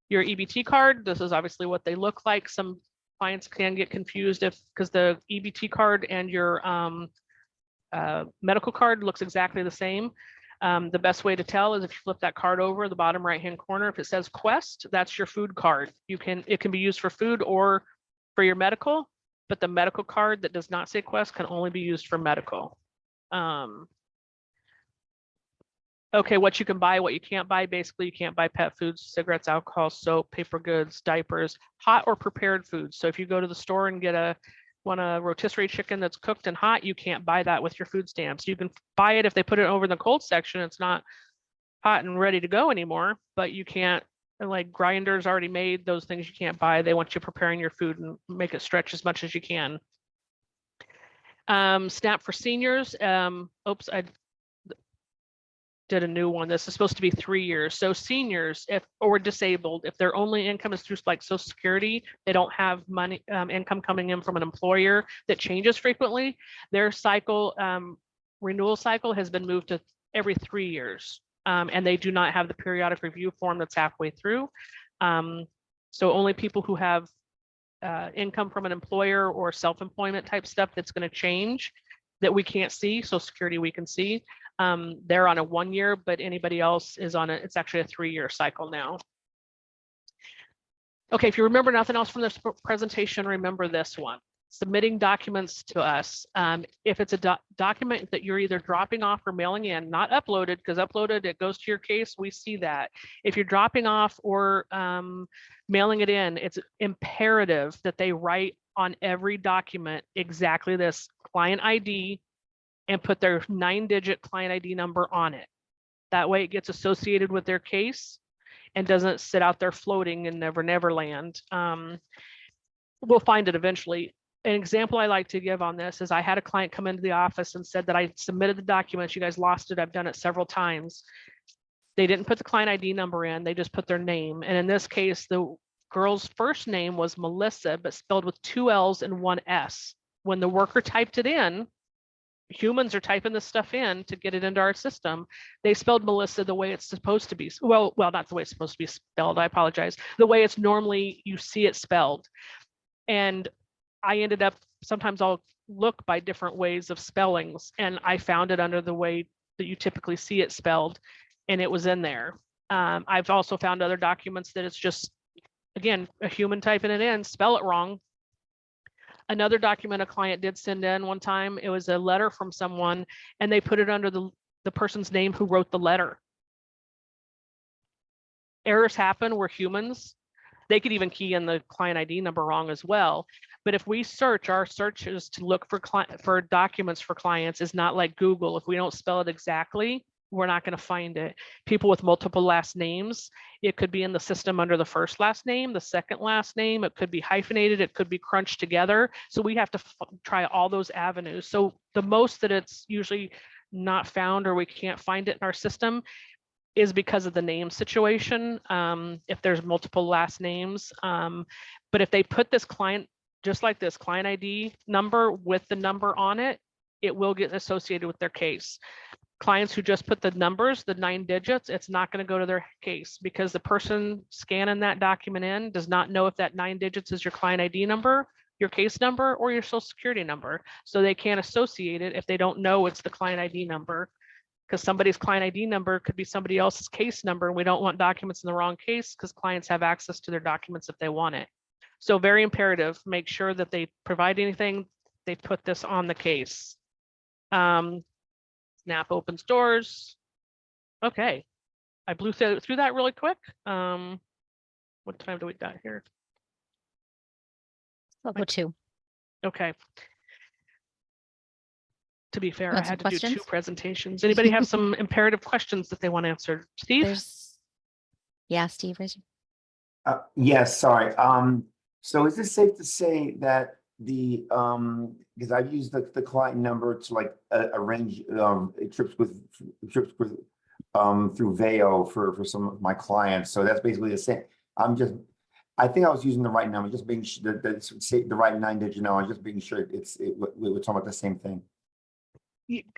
Your EBT card, this is obviously what they look like. Some clients can get confused because the EBT card and your medical card looks exactly the same. The best way to tell is if you flip that card over the bottom right hand corner, if it says Quest, that's your food card. It can be used for food or for your medical, but the medical card that does not say Quest can only be used for medical. Okay, what you can buy, what you can't buy. Basically, you can't buy pet foods, cigarettes, alcohol, soap, paper goods, diapers, hot or prepared foods. So if you go to the store and want a rotisserie chicken that's cooked and hot, you can't buy that with your food stamps. You can buy it if they put it over in the cold section. It's not hot and ready to go anymore, but you can't, like grinders already made, those things you can't buy. They want you preparing your food and make it stretch as much as you can. SNAP for seniors. Oops, I did a new one. This is supposed to be 3 years. So seniors, or disabled, if their only income is through like Social Security, they don't have money, income coming in from an employer that changes frequently, their cycle, renewal cycle has been moved to every 3 years. And they do not have the periodic review form that's halfway through. So only people who have income from an employer or self-employment type stuff that's going to change that we can't see. Social Security we can see. They're on a 1 year, but anybody else is on it's actually a 3-year cycle now. Okay, if you remember nothing else from this presentation, remember this one. Submitting documents to us. If it's a document that you're either dropping off or mailing in, not uploaded, because uploaded, it goes to your case, we see that. If you're dropping off or mailing it in, it's imperative that they write on every document exactly this client ID and put their 9-digit client ID number on it. That way it gets associated with their case and doesn't sit out there floating in never land. We'll find it eventually. An example I like to give on this is I had a client come into the office and said that I submitted the documents, you guys lost it, I've done it several times. They didn't put the client ID number in, they just put their name. And in this case, the girl's first name was Melissa, but spelled with 2 L's and 1 S. When the worker typed it in, humans are typing this stuff in to get it into our system. They spelled Melissa the way it's supposed to be. Well, not the way it's supposed to be spelled, I apologize. The way it's normally, you see it spelled. And I ended up, sometimes I'll look by different ways of spellings, and I found it under the way that you typically see it spelled, and it was in there. I've also found other documents that it's just, again, a human typing it in, spell it wrong. Another document a client did send in one time, it was a letter from someone, and they put it under the person's name who wrote the letter. Errors happen, we're humans. They could even key in the client ID number wrong as well. But if we search, our searches to look for documents for clients is not like Google. If we don't spell it exactly, we're not going to find it. People with multiple last names, it could be in the system under the first last name, the second last name, it could be hyphenated, it could be crunched together. So we have to try all those avenues. So the most that it's usually not found or we can't find it in our system is because of the name situation, if there's multiple last names. But if they put this client, just like this client ID number with the number on it, it will get associated with their case. Clients who just put the numbers, the 9 digits, it's not going to go to their case because the person scanning that document in does not know if that 9 digits is your client ID number, your case number, or your social security number. So they can't associate it if they don't know it's the client ID number, because somebody's client ID number could be somebody else's case number, and we don't want documents in the wrong case because clients have access to their documents if they want it. So very imperative, make sure that they provide anything, they put this on the case. Snap opens doors. Okay, I blew through that really quick. What time do we got here? Level 2. Okay. To be fair, I Want some had to do questions? 2 presentations. Anybody have some imperative questions that they want answered? Steve? Yeah, Steve, raise Yes, sorry. So is it safe to say that the because I've used the client number to like arrange trips through VEO for some of my clients. So that's basically the same. I think I was using the right number, just being sure that it's the right 9-digit number, just being sure we're talking about the same thing.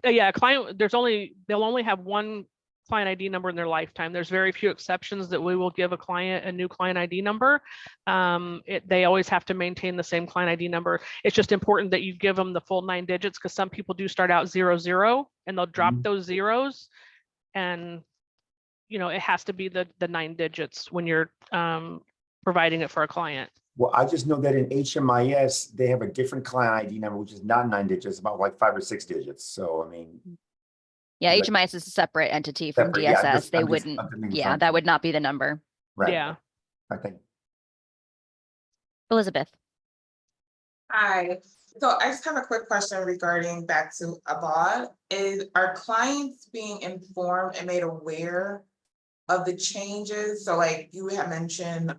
Yeah, client, they'll only have one client ID number in their lifetime. There's very few exceptions that we will give a client a new client ID number. They always have to maintain the same client ID number. It's just important that you give them the full 9 digits, because some people do start out 00 and they'll drop those zeros, and it has to be the 9 digits when you're providing it for a client. Well, I just know that in HMIS, they have a different client ID number, which is not 9 digits, about like 5 or 6 digits. So, I mean. Yeah, Like, HMIS is a separate entity from separate, DSS. yeah, They wouldn't, yeah, that would not be the number. Right. Yeah. I think. Elizabeth. Hi, so I just have a quick question regarding back to Abad. Are clients being informed and made aware of the changes? So like you have mentioned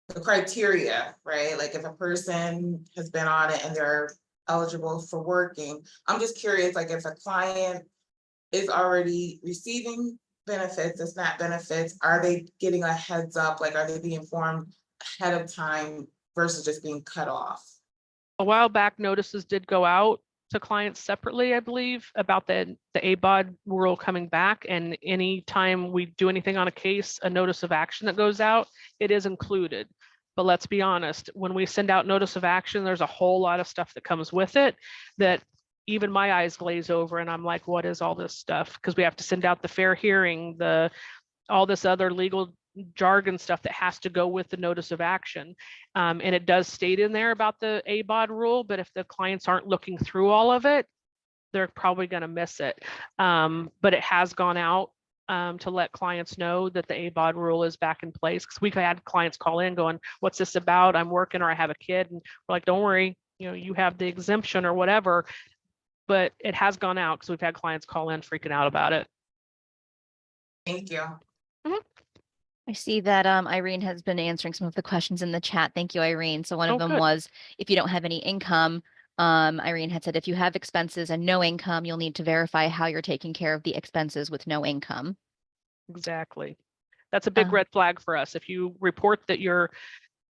the criteria, right? Like if a person has been on it and they're eligible for working, I'm just curious, like if a client is already receiving benefits, the SNAP benefits, are they getting a heads up? Like, are they being informed ahead of time versus just being cut off? A while back, notices did go out to clients separately, I believe, about the ABOD rule coming back. And anytime we do anything on a case, a notice of action that goes out, it is included. But let's be honest, when we send out notice of action, there's a whole lot of stuff that comes with it that even my eyes glaze over and I'm like, what is all this stuff? Because we have to send out the fair hearing, all this other legal jargon stuff that has to go with the notice of action. And it does state in there about the ABOD rule, but if the clients aren't looking through all of it, they're probably going to miss it. But it has gone out to let clients know that the ABOD rule is back in place. Because we've had clients call in going, what's this about? I'm working or I have a kid. And we're like, don't worry, you have the exemption or whatever. But it has gone out because we've had clients call in freaking out about it. Thank you. I see that Irene has been answering some of the questions in the chat. Thank you, Irene. So one of them good. was, if you don't have any income, Irene had said, if you have expenses and no income, you'll need to verify how you're taking care of the expenses with no income. Exactly. That's a big red flag for us. If you report that your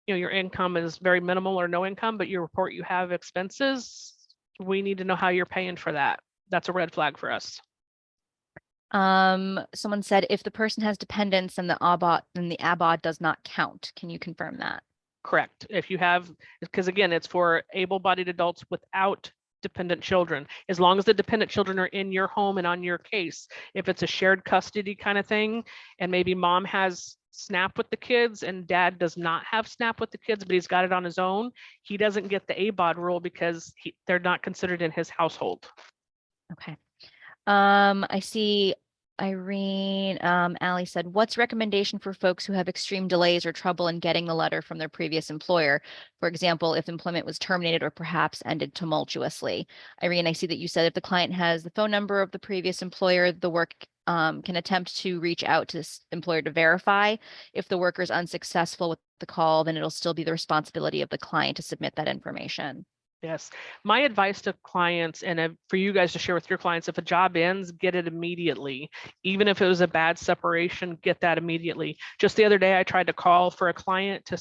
income is very minimal or no income, but you report you have expenses, we need to know how you're paying for that. That's a red flag for us. Someone said, if the person has dependents and the ABOD does not count. Can you confirm that? Correct. If you have, because again, it's for able-bodied adults without dependent children. As long as the dependent children are in your home and on your case, if it's a shared custody kind of thing, and maybe mom has SNAP with the kids and dad does not have SNAP with the kids, but he's got it on his own, he doesn't get the ABOD rule because they're not considered in his household. Okay. I see Irene, Allie said, what's recommendation for folks who have extreme delays or trouble in getting the letter from their previous employer? For example, if employment was terminated or perhaps ended tumultuously. Irene, I see that you said if the client has the phone number of the previous employer, the work can attempt to reach out to this employer to verify. If the worker is unsuccessful with the call, then it'll still be the responsibility of the client to submit that information. Yes. My advice to clients, and for you guys to share with your clients, if a job ends, get it immediately. Even if it was a bad separation, get that immediately. Just the other day, I tried to call for a client to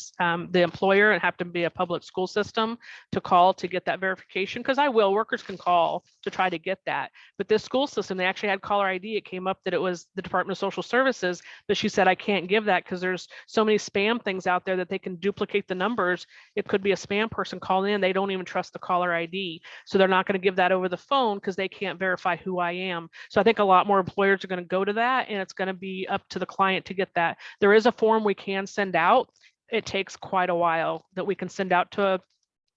the employer, and happened to be a public school system, to call to get that verification, because workers can call to try to get that. But this school system, they actually had caller ID. It came up that it was the Department of Social Services, but she said, I can't give that because there's so many spam things out there that they can duplicate the numbers. It could be a spam person calling in. They don't even trust the caller ID. So they're not going to give that over the phone because they can't verify who I am. So I think a lot more employers are going to go to that, and it's going to be up to the client to get that. There is a form we can send out. It takes quite a while that we can send out to an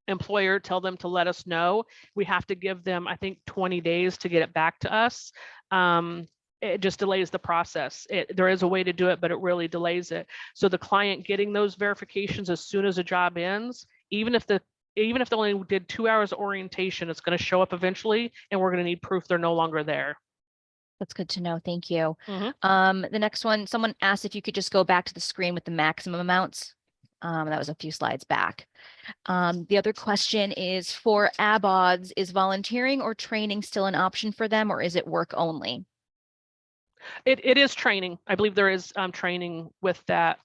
employer, tell them to let us know. We have to give them, I think, 20 days to get it back to us. It just delays the process. There is a way to do it, but it really delays it. So the client getting those verifications as soon as a job ends, even if they only did 2 hours of orientation, it's going to show up eventually, and we're going to need proof they're no longer there. That's good to know. Thank you. The next one, someone asked if you could just go back to the screen with the maximum amounts. That was a few slides back. The other question is, for ABODs, is volunteering or training still an option for them, or is it work only? It is training. I believe there is training with that.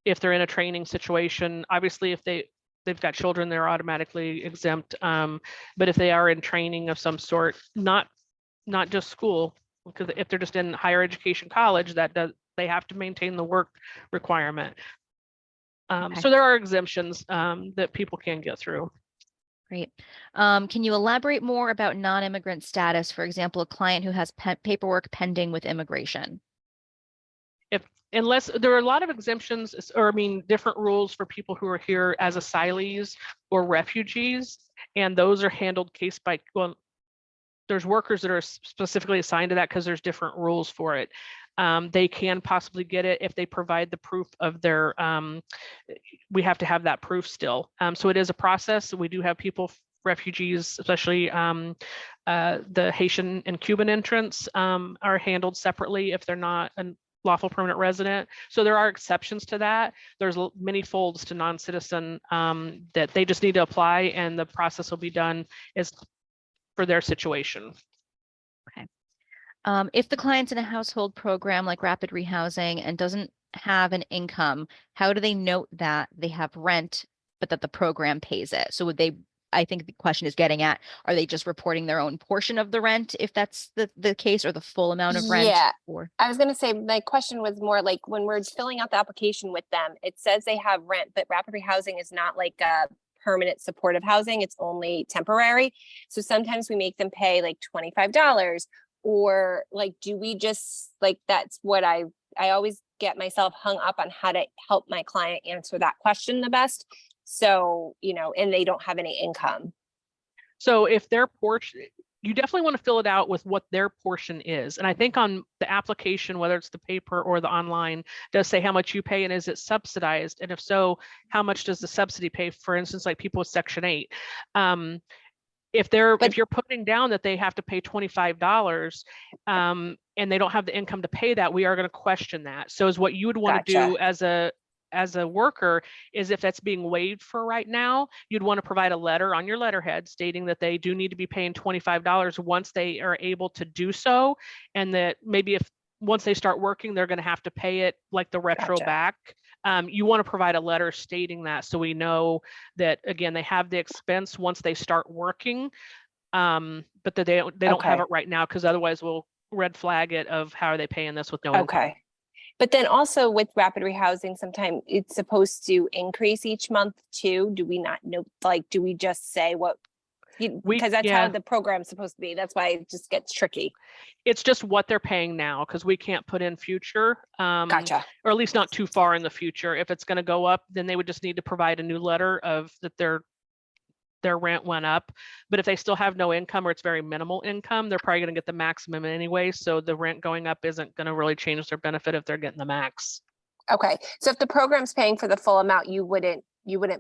If they're in a training situation, obviously if they've got children, they're automatically exempt. But if they are in training of some sort, not just school, because if they're just in higher education college, they have to maintain the work requirement. Okay. So there are exemptions that people can get through. Great. Can you elaborate more about non-immigrant status? For example, a client who has paperwork pending with immigration. Unless there are a lot of exemptions, or different rules for people who are here as asylees or refugees, and those are handled case by, well, there's workers that are specifically assigned to that because there's different rules for it. They can possibly get it if they provide the proof of their, we have to have that proof still. So it is a process. We do have people, refugees, especially the Haitian and Cuban entrants are handled separately if they're not a lawful permanent resident. So there are exceptions to that. There's many folds to non-citizen that they just need to apply, and the process will be done as for their situation. Okay. If the client's in a household program like rapid rehousing and doesn't have an income, how do they note that they have rent, but that the program pays it? So would they, I think the question is getting at, are they just reporting their own portion of the rent if that's the case, or the full amount of rent? Yeah, or I was going to say, my question was more like, when we're filling out the application with them, it says they have rent, but rapid rehousing is not like a permanent supportive housing. It's only temporary. So sometimes we make them pay like $25, or like, do we just like, that's what I always get myself hung up on how to help my client answer that question the best. So, you know, and they don't have any income. So if their portion, you definitely want to fill it out with what their portion is. And I think on the application, whether it's the paper or the online, does say how much you pay and is it subsidized? And if so, how much does the subsidy pay? For instance, like people with Section 8. If you're putting down that they have to pay $25 and they don't have the income to pay that, we are going to question that. So is what you would want to do as a worker is if that's being waived for right now, you'd want to provide a letter on your letterhead stating that they do need to be paying $25 once they are able to do so. And that maybe once they start working, they're going to have to pay it like the retro back. You want to provide a letter stating that so we know that, again, they have the expense once they start working, but that they don't have it right now, because otherwise we'll red flag it of how are they paying this with no income. But then also with rapid rehousing, sometimes it's supposed to increase each month too. Do we not know? Like, do we just say what? Because that's how the program's supposed to be. That's why it just gets tricky. It's just what they're paying now, because we can't put in future, or at least not too far in the future. If it's going to go up, then they would just need to provide a new letter of that their rent went up. But if they still have no income or it's very minimal income, they're probably going to get the maximum anyway. So the rent going up isn't going to really change their benefit if they're getting the max. Okay. So if the program's paying for the full amount, you wouldn't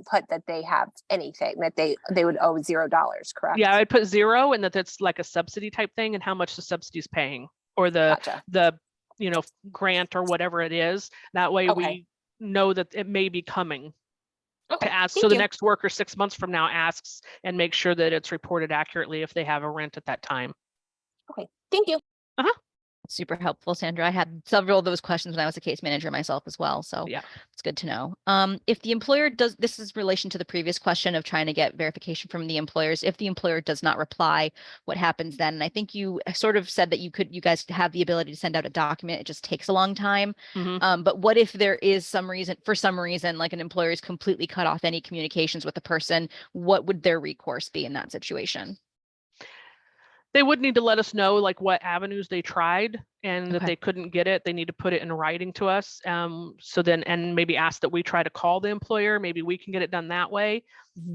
put that they have anything, that they would owe $0, correct? Yeah, I'd put 0 and that's like a subsidy type thing and how much the subsidy is paying, or the grant or whatever it is. That way we know that it may be coming. To ask, so the next worker 6 months from now asks and make sure that it's reported accurately if they have a rent at that time. Okay, thank you. Super helpful, Sandra. I had several of those questions when I was a case manager myself as well. So yeah, it's good to know. If the employer does, this is in relation to the previous question of trying to get verification from the employers. If the employer does not reply, what happens then? And I think you sort of said that you guys have the ability to send out a document. It just takes a long time. But what if there is for some reason, like an employer is completely cut off any communications with the person? What would their recourse be in that situation? They would need to let us know like what avenues they tried and that they couldn't get it. They need to put it in writing to us. So then, and maybe ask that we try to call the employer. Maybe we can get it done that way.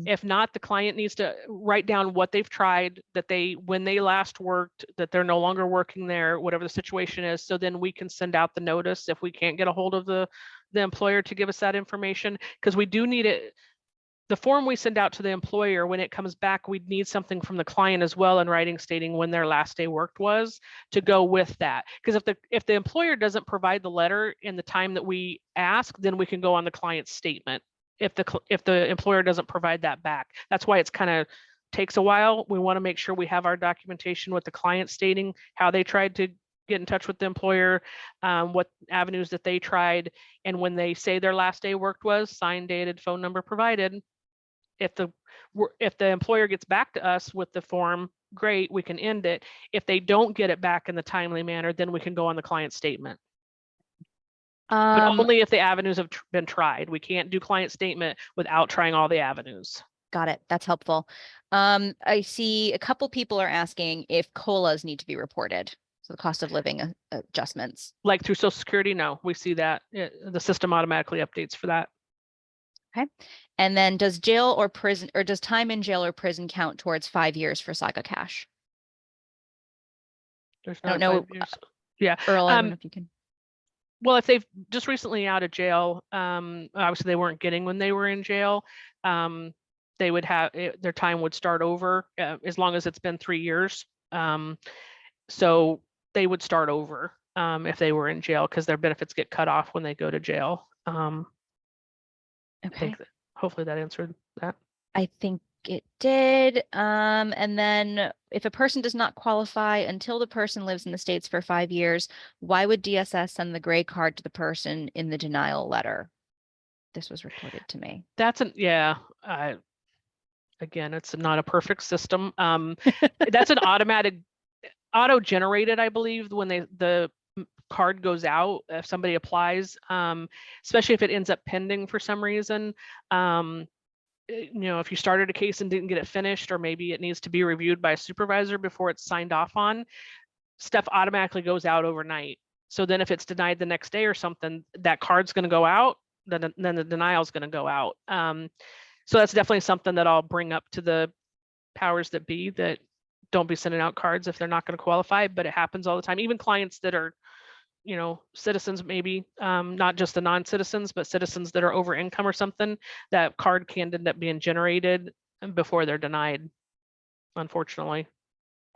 If not, the client needs to write down what they've tried, that when they last worked, that they're no longer working there, whatever the situation is. So then we can send out the notice if we can't get a hold of the employer to give us that information, because we do need it. The form we send out to the employer, when it comes back, we'd need something from the client as well in writing stating when their last day worked was to go with that. Because if the employer doesn't provide the letter in the time that we ask, then we can go on the client's statement. If the employer doesn't provide that back, that's why it's kind of takes a while. We want to make sure we have our documentation with the client stating how they tried to get in touch with the employer, what avenues that they tried, and when they say their last day worked was, signed, dated, phone number provided. If the employer gets back to us with the form, great, we can end it. If they don't get it back in the timely manner, then we can go on the client statement. But only if the avenues have been tried. We can't do client statement without trying all the avenues. Got it. That's helpful. I see a couple people are asking if COLAs need to be reported. So the cost of living adjustments. Like through Social Security, no, we see that the system automatically updates for that. Okay. And then does jail or prison, or does time in jail or prison count towards 5 years for SAGA cash? There's I don't know. Yeah. Earl, I don't know if you can. Well, if they've just recently out of jail, obviously they weren't getting when they were in jail. They would have their time would start over as long as it's been 3 years. So they would start over if they were in jail, because their benefits get cut off when they go to jail. Okay. Hopefully that answered that. I think it did. And then if a person does not qualify until the person lives in the States for 5 years, why would DSS send the gray card to the person in the denial letter? This was reported to me. Again, it's not a perfect system. That's an auto-generated, I believe, when the card goes out, if somebody applies, especially if it ends up pending for some reason. if you started a case and didn't get it finished, or maybe it needs to be reviewed by a supervisor before it's signed off on, stuff automatically goes out overnight. So then if it's denied the next day or something, that card's going to go out, then the denial is going to go out. So that's definitely something that I'll bring up to the powers that be, that don't be sending out cards if they're not going to qualify, but it happens all the time. Even clients that are, citizens, maybe not just the non-citizens, but citizens that are over income or something, that card can end up being generated before they're denied, unfortunately.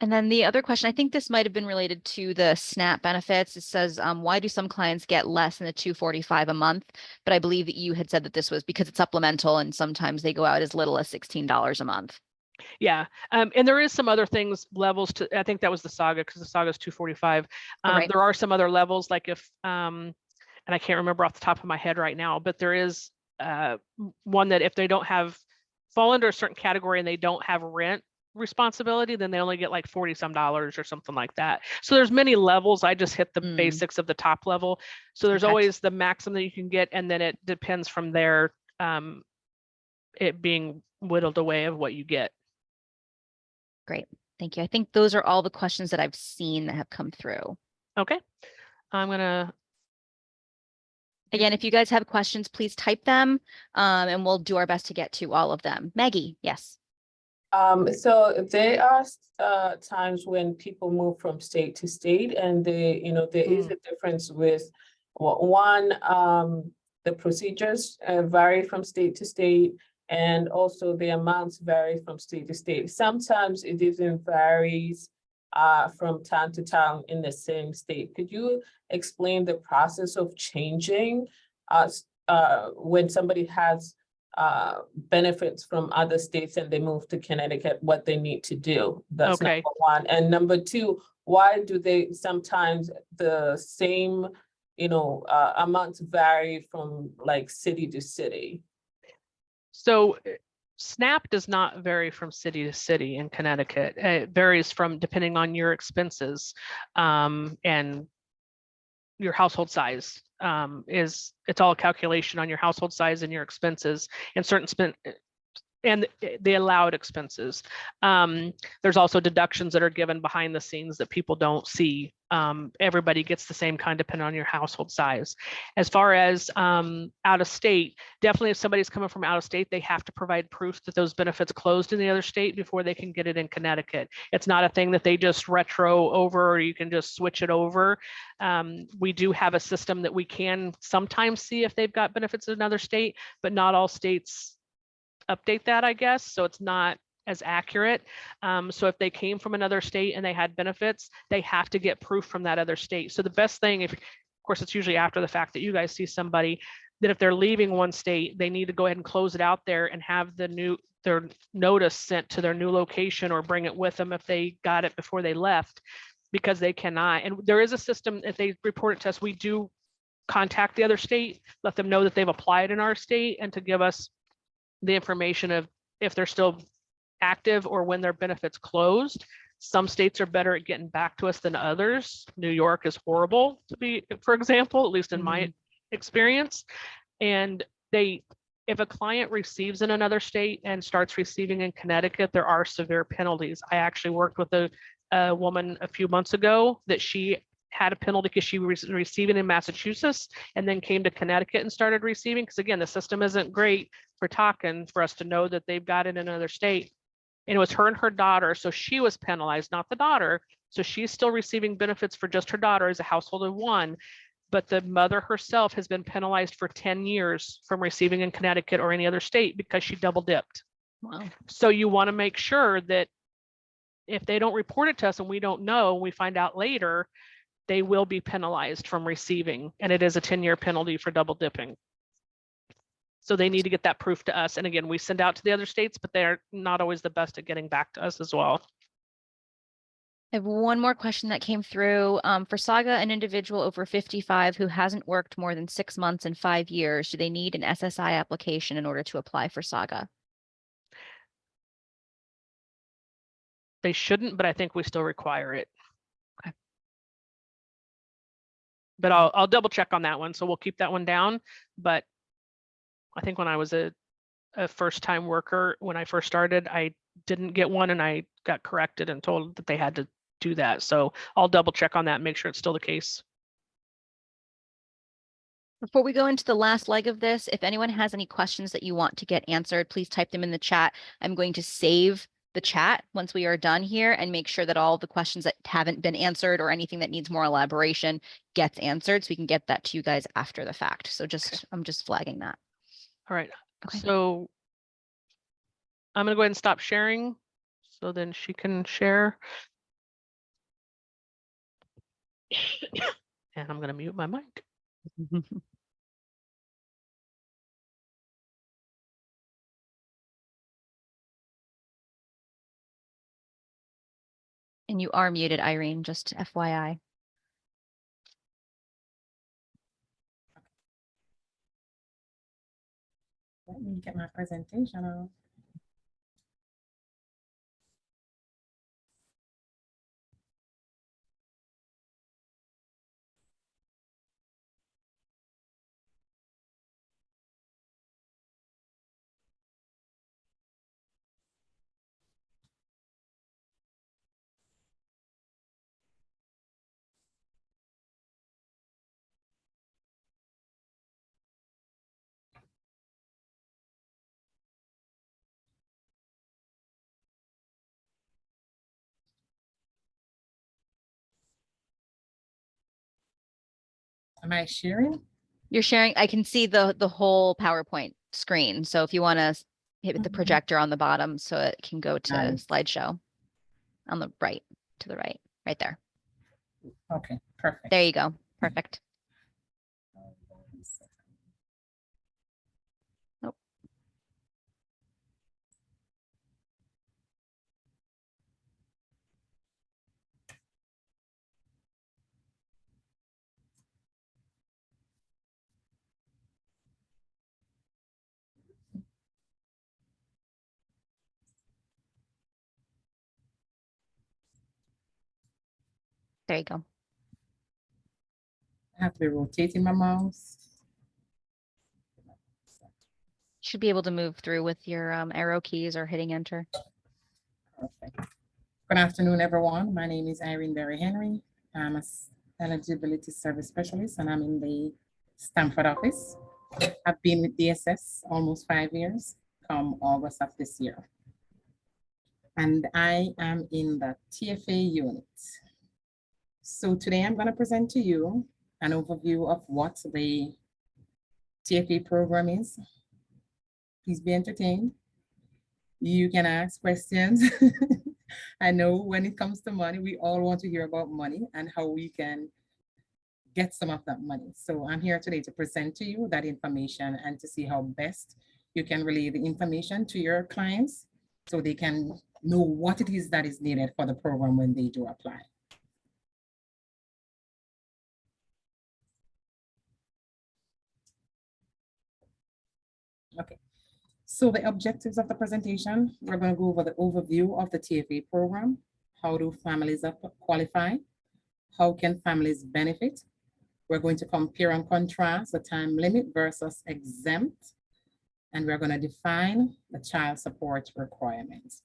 And then the other question, I think this might have been related to the SNAP benefits. It says, why do some clients get less than the $245 a month? But I believe that you had said that this was because it's supplemental and sometimes they go out as little as $16 a month. Yeah. And there is some other things, levels to, I think that was the SAGA, because the SAGA is 245. Right. There are some other levels, like if, and I can't remember off the top of my head right now, but there is one that if they don't fall under a certain category and they don't have rent responsibility, then they only get like $40 some or something like that. So there's many levels. I just hit the basics of the top level. So there's always the maximum that you can get, and then it depends from there, it being whittled away of what you get. Great, thank you. I think those are all the questions that I've seen that have come through. Okay, I'm gonna. Again, if you guys have questions, please type them, and we'll do our best to get to all of them. Maggie, yes. So there are times when people move from state to state, and there is a difference with one, the procedures vary from state to state, and also the amounts vary from state to state. Sometimes it even varies from town to town in the same state. Could you explain the process of changing when somebody has benefits from other states and they move to Connecticut, what they need to do? That's Okay. number one. And number two, why do they sometimes the same, amounts vary from like city to city? So SNAP does not vary from city to city in Connecticut. It varies from depending on your expenses and your household size. It's all a calculation on your household size and your expenses and and the allowed expenses. There's also deductions that are given behind the scenes that people don't see. Everybody gets the same kind depending on your household size. As far as out of state, definitely if somebody's coming from out of state, they have to provide proof that those benefits closed in the other state before they can get it in Connecticut. It's not a thing that they just retro over, or you can just switch it over. We do have a system that we can sometimes see if they've got benefits in another state, but not all states update that, I guess. So it's not as accurate. So if they came from another state and they had benefits, they have to get proof from that other state. So the best thing, of course, it's usually after the fact that you guys see somebody, that if they're leaving one state, they need to go ahead and close it out there and have their notice sent to their new location, or bring it with them if they got it before they left, because they cannot. And there is a system, if they report it to us, we do contact the other state, let them know that they've applied in our state, and to give us the information of if they're still active or when their benefits closed. Some states are better at getting back to us than others. New York is horrible to be, for example, at least in my experience. And if a client receives in another state and starts receiving in Connecticut, there are severe penalties. I actually worked with a woman a few months ago that she had a penalty because she was receiving in Massachusetts and then came to Connecticut and started receiving, because again, the system isn't great for us to know that they've got it in another state. And it was her and her daughter, so she was penalized, not the daughter. So she's still receiving benefits for just her daughter as a household of one, but the mother herself has been penalized for 10 years from receiving in Connecticut or any other state because she double dipped. Wow. So you want to make sure that if they don't report it to us and we don't know, we find out later, they will be penalized from receiving, and it is a 10-year penalty for double dipping. So they need to get that proof to us. And again, we send out to the other states, but they're not always the best at getting back to us as well. I have one more question that came through. For SAGA, an individual over 55 who hasn't worked more than 6 months in 5 years, do they need an SSI application in order to apply for SAGA? They shouldn't, but I think we still require it. Okay. But I'll double check on that one. So we'll keep that one down. But I think when I was a a first-time worker. When I first started, I didn't get one, and I got corrected and told that they had to do that. So I'll double check on that and make sure it's still the case. Before we go into the last leg of this, if anyone has any questions that you want to get answered, please type them in the chat. I'm going to save the chat once we are done here and make sure that all the questions that haven't been answered or anything that needs more elaboration gets answered, so we can get that to you guys after the fact. So I'm just flagging that. All right. Okay. So I'm going to go ahead and stop sharing so then she can share. And I'm going to mute my mic. And you are muted, Irene, just FYI. Let me get my presentation on. Am I sharing? You're sharing. I can see the whole PowerPoint screen. So if you want to hit the projector on the bottom so it can go to Nice. slideshow on the right, to the right there. Okay, perfect. There you go. Perfect. Nope. There you go. I have to be rotating my mouse. Should be able to move through with your arrow keys or hitting enter. Perfect. Good afternoon, everyone. My name is Irene Henry. I'm an eligibility service specialist, and I'm in the Stamford office. I've been with DSS almost 5 years, come August of this year. And I am in the TFA unit. So today I'm going to present to you an overview of what the TFA program is. Please be entertained. You can ask questions. I know when it comes to money, we all want to hear about money and how we can get some of that money. So I'm here today to present to you that information and to see how best you can relay the information to your clients so they can know what it is that is needed for the program when they do apply. Okay. So the objectives of the presentation, we're going to go over the overview of the TFA program. How do families qualify? How can families benefit? We're going to compare and contrast the time limit versus exempt. And we're going to define the child support requirements.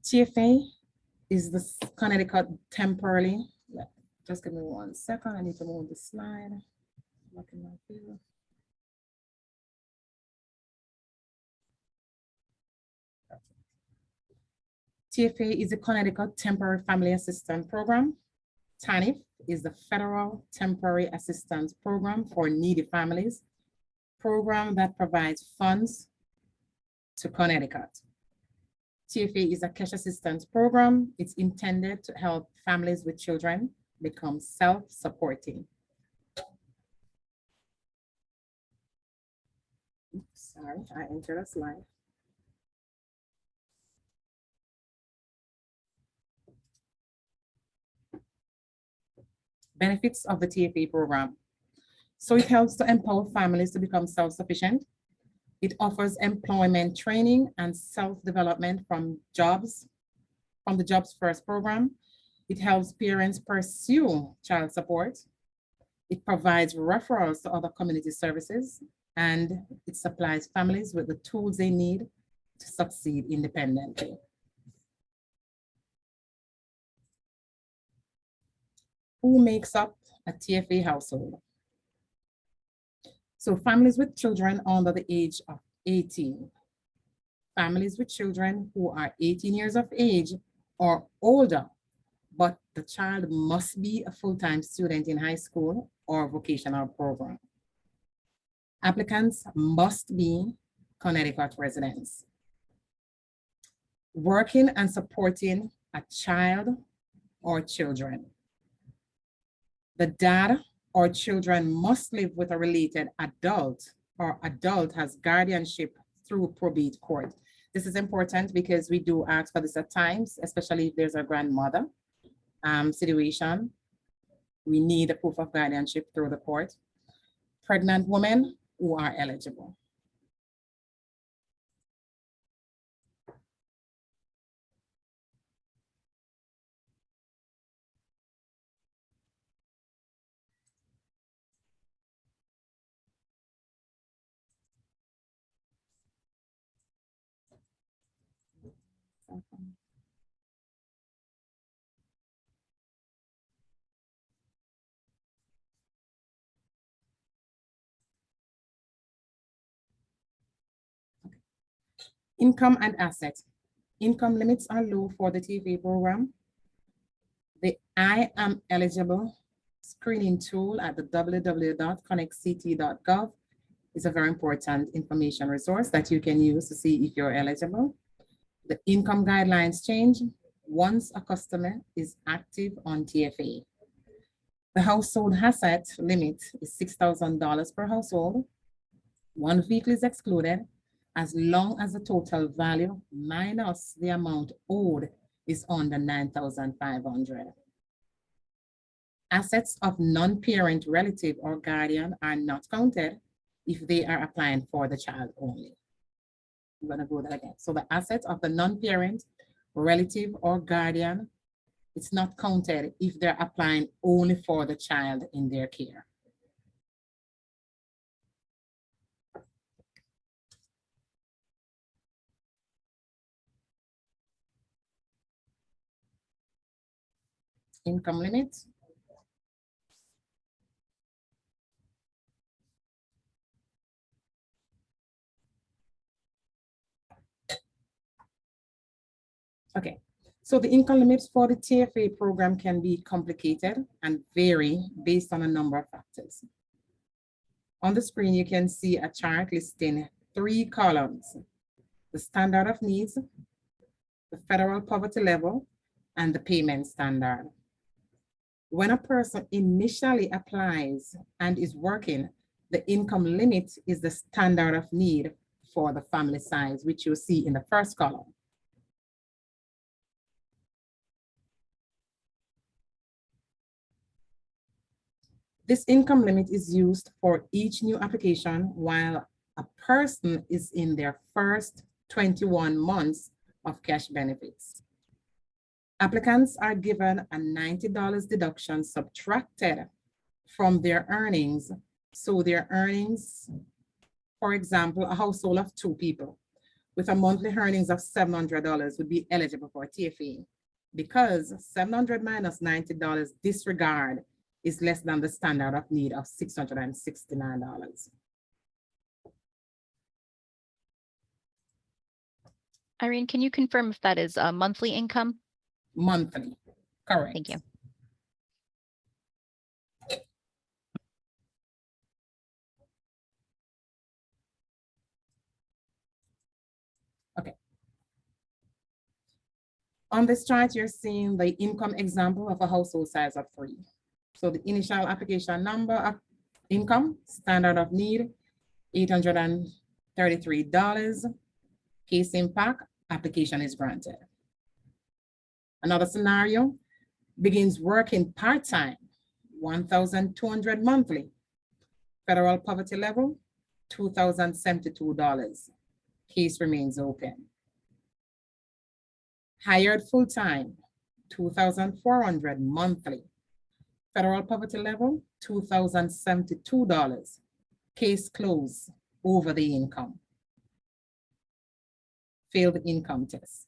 TFA is the Connecticut temporarily. Just give me 1 second. I need to move the slide. Look in my view. TFA is the Connecticut Temporary Family Assistance Program. TANF is the Federal Temporary Assistance Program for needy families, program that provides funds to Connecticut. TFA is a cash assistance program. It's intended to help families with children become self-supporting. Sorry, I entered a slide. Benefits of the TFA program. So it helps to empower families to become self-sufficient. It offers employment training and self-development from the Jobs First program. It helps parents pursue child support. It provides referrals to other community services, and it supplies families with the tools they need to succeed independently. Who makes up a TFA household? So families with children under the age of 18. Families with children who are 18 years of age or older, but the child must be a full-time student in high school or vocational program. Applicants must be Connecticut residents. Working and supporting a child or children. The dad or children must live with a related adult, or adult has guardianship through probate court. This is important because we do ask for this at times, especially if there's a grandmother situation. We need a proof of guardianship through the court. Pregnant women who are eligible. Income and assets. Income limits are low for the TFA program. The I am eligible screening tool at the www.connectct.gov is a very important information resource that you can use to see if you're eligible. The income guidelines change once a customer is active on TFA. The household asset limit is $6,000 per household. One vehicle is excluded as long as the total value minus the amount owed is under $9,500. Assets of non-parent relative or guardian are not counted if they are applying for the child only. I'm gonna go that again. So the assets of the non-parent relative or guardian, it's not counted if they're applying only for the child in their care. Income limit. Okay, so the income limits for the TFA program can be complicated and vary based on a number of factors. On the screen, you can see a chart listing 3 columns: the standard of needs, the federal poverty level, and the payment standard. When a person initially applies and is working, the income limit is the standard of need for the family size, which you'll see in the first column. This income limit is used for each new application while a person is in their first 21 months of cash benefits. Applicants are given a $90 deduction subtracted from their earnings. So their earnings, for example, a household of 2 people with a monthly earnings of $700 would be eligible for TFA, because $700 minus $90 disregard is less than the standard of need of $669. Irene, can you confirm if that is a monthly income? Monthly, correct. Thank you. Okay. On this chart, you're seeing the income example of a household size of 3. So the initial application number of income, standard of need, $833. Case impact, application is granted. Another scenario, begins working part-time, $1,200 monthly. Federal poverty level, $2,072. Case remains open. Hired full-time, $2,400 monthly. Federal poverty level, $2,072. Case closed over the income. Failed income test.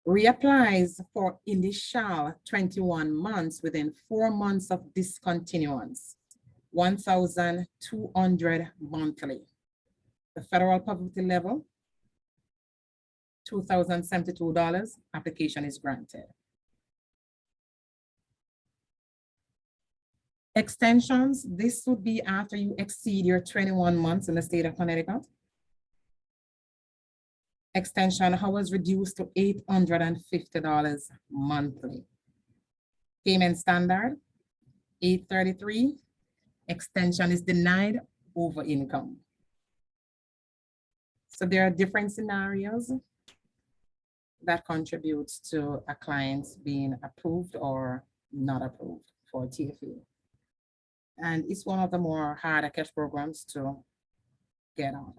Reapplies for initial 21 months within 4 months of discontinuance, $1,200 monthly. The federal poverty level, $2,072, application is granted. Extensions, this would be after you exceed your 21 months in the state of Connecticut. Extension hours reduced to $850 monthly. Payment standard, $833. Extension is denied over income. So there are different scenarios that contributes to a client being approved or not approved for TFA. And it's one of the more harder cash programs to get on.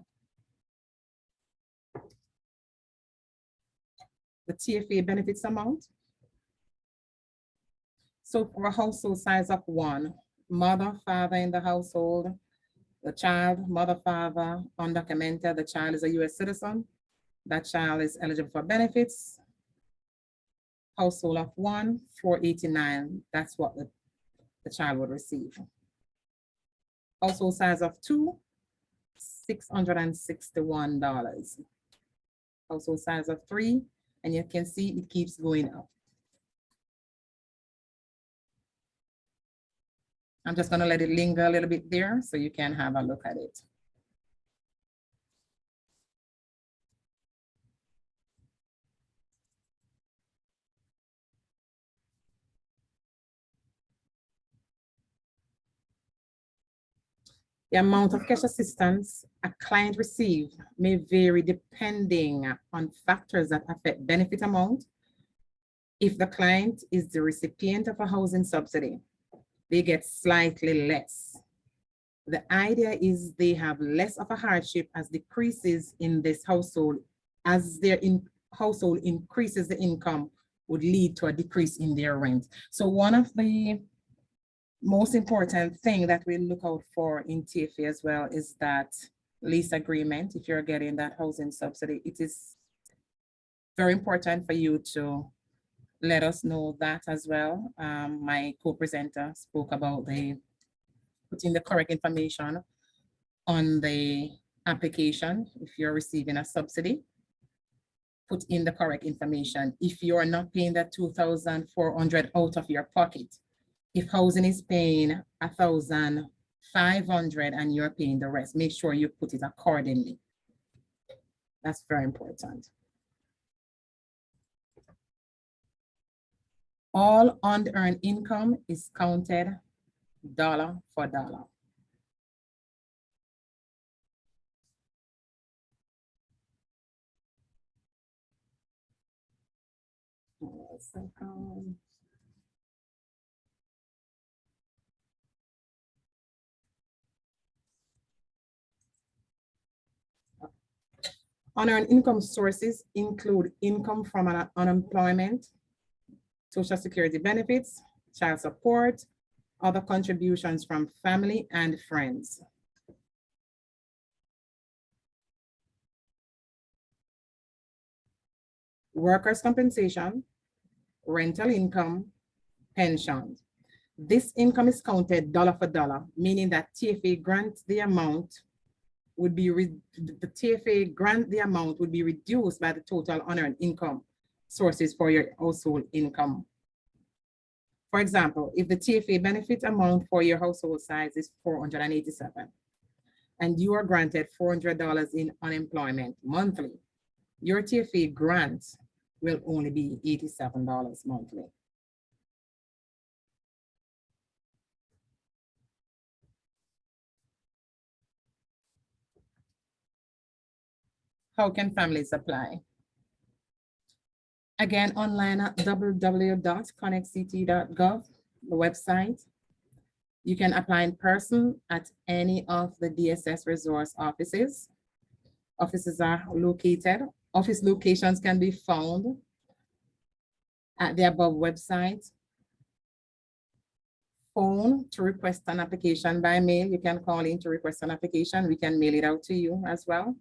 The TFA benefits amount. So for a household size of 1, mother, father in the household, the child, mother, father, undocumented, the child is a US citizen, that child is eligible for benefits. Household of 1, $489, that's what the child would receive. Household size of 2, $661. Household size of 3, and you can see it keeps going up. I'm just gonna let it linger a little bit there so you can have a look at it. The amount of cash assistance a client receives may vary depending on factors that affect benefit amount. If the client is the recipient of a housing subsidy, they get slightly less. The idea is they have less of a hardship as decreases in this household, as their household increases the income would lead to a decrease in their rent. So one of the most important thing that we look out for in TFA as well is that lease agreement. If you're getting that housing subsidy, it is very important for you to let us know that as well. My co-presenter spoke about putting the correct information on the application. If you're receiving a subsidy, put in the correct information. If you're not paying that $2,400 out of your pocket, if housing is paying $1,500 and you're paying the rest, make sure you put it accordingly. That's very important. All unearned income is counted dollar for dollar. Unearned income sources include income from unemployment, Social Security benefits, child support, other contributions from family and friends. Workers' compensation, rental income, pension. This income is counted dollar for dollar, meaning that TFA grants the amount would be the TFA grant the amount would be reduced by the total unearned income sources for your household income. For example, if the TFA benefit amount for your household size is $487 and you are granted $400 in unemployment monthly, your TFA grant will only be $87 monthly. How can families apply? Again, online at www.connectct.gov, the website. You can apply in person at any of the DSS resource offices. Offices are located. Office locations can be found at the above website. Phone to request an application by mail. You can call in to request an application. We can mail it out to you as well.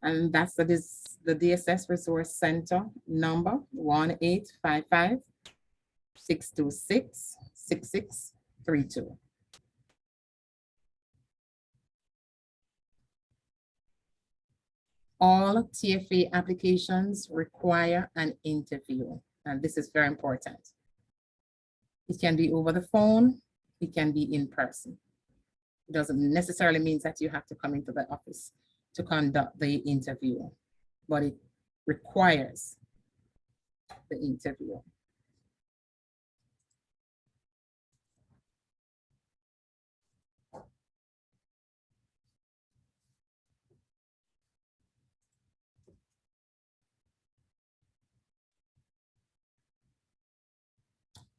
And that's the DSS Resource Center number, 1-855-626-6632. All TFA applications require an interview, and this is very important. It can be over the phone, it can be in person. It doesn't necessarily mean that you have to come into the office to conduct the interview, but it requires the interview.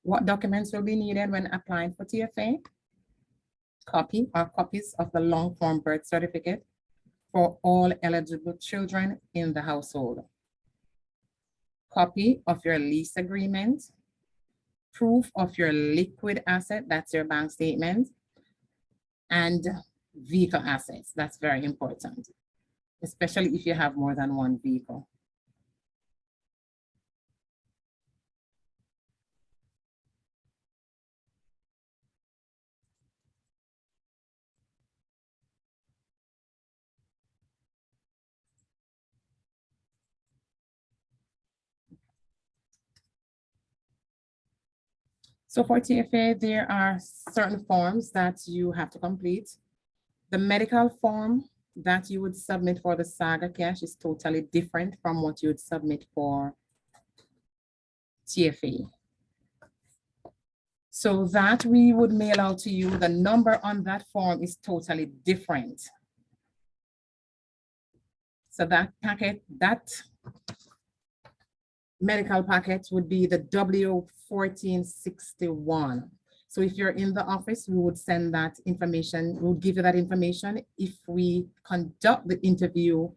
What documents will be needed when applying for TFA? Copy or copies of the long form birth certificate for all eligible children in the household. Copy of your lease agreement, proof of your liquid asset, that's your bank statement, and vehicle assets. That's very important, especially if you have more than one vehicle. So for TFA, there are certain forms that you have to complete. The medical form that you would submit for the SAGA cash is totally different from what you would submit for TFA. So that we would mail out to you, the number on that form is totally different. So that packet, that medical packet would be the W1461. So if you're in the office, we would send that information, we'll give you that information. If we conduct the interview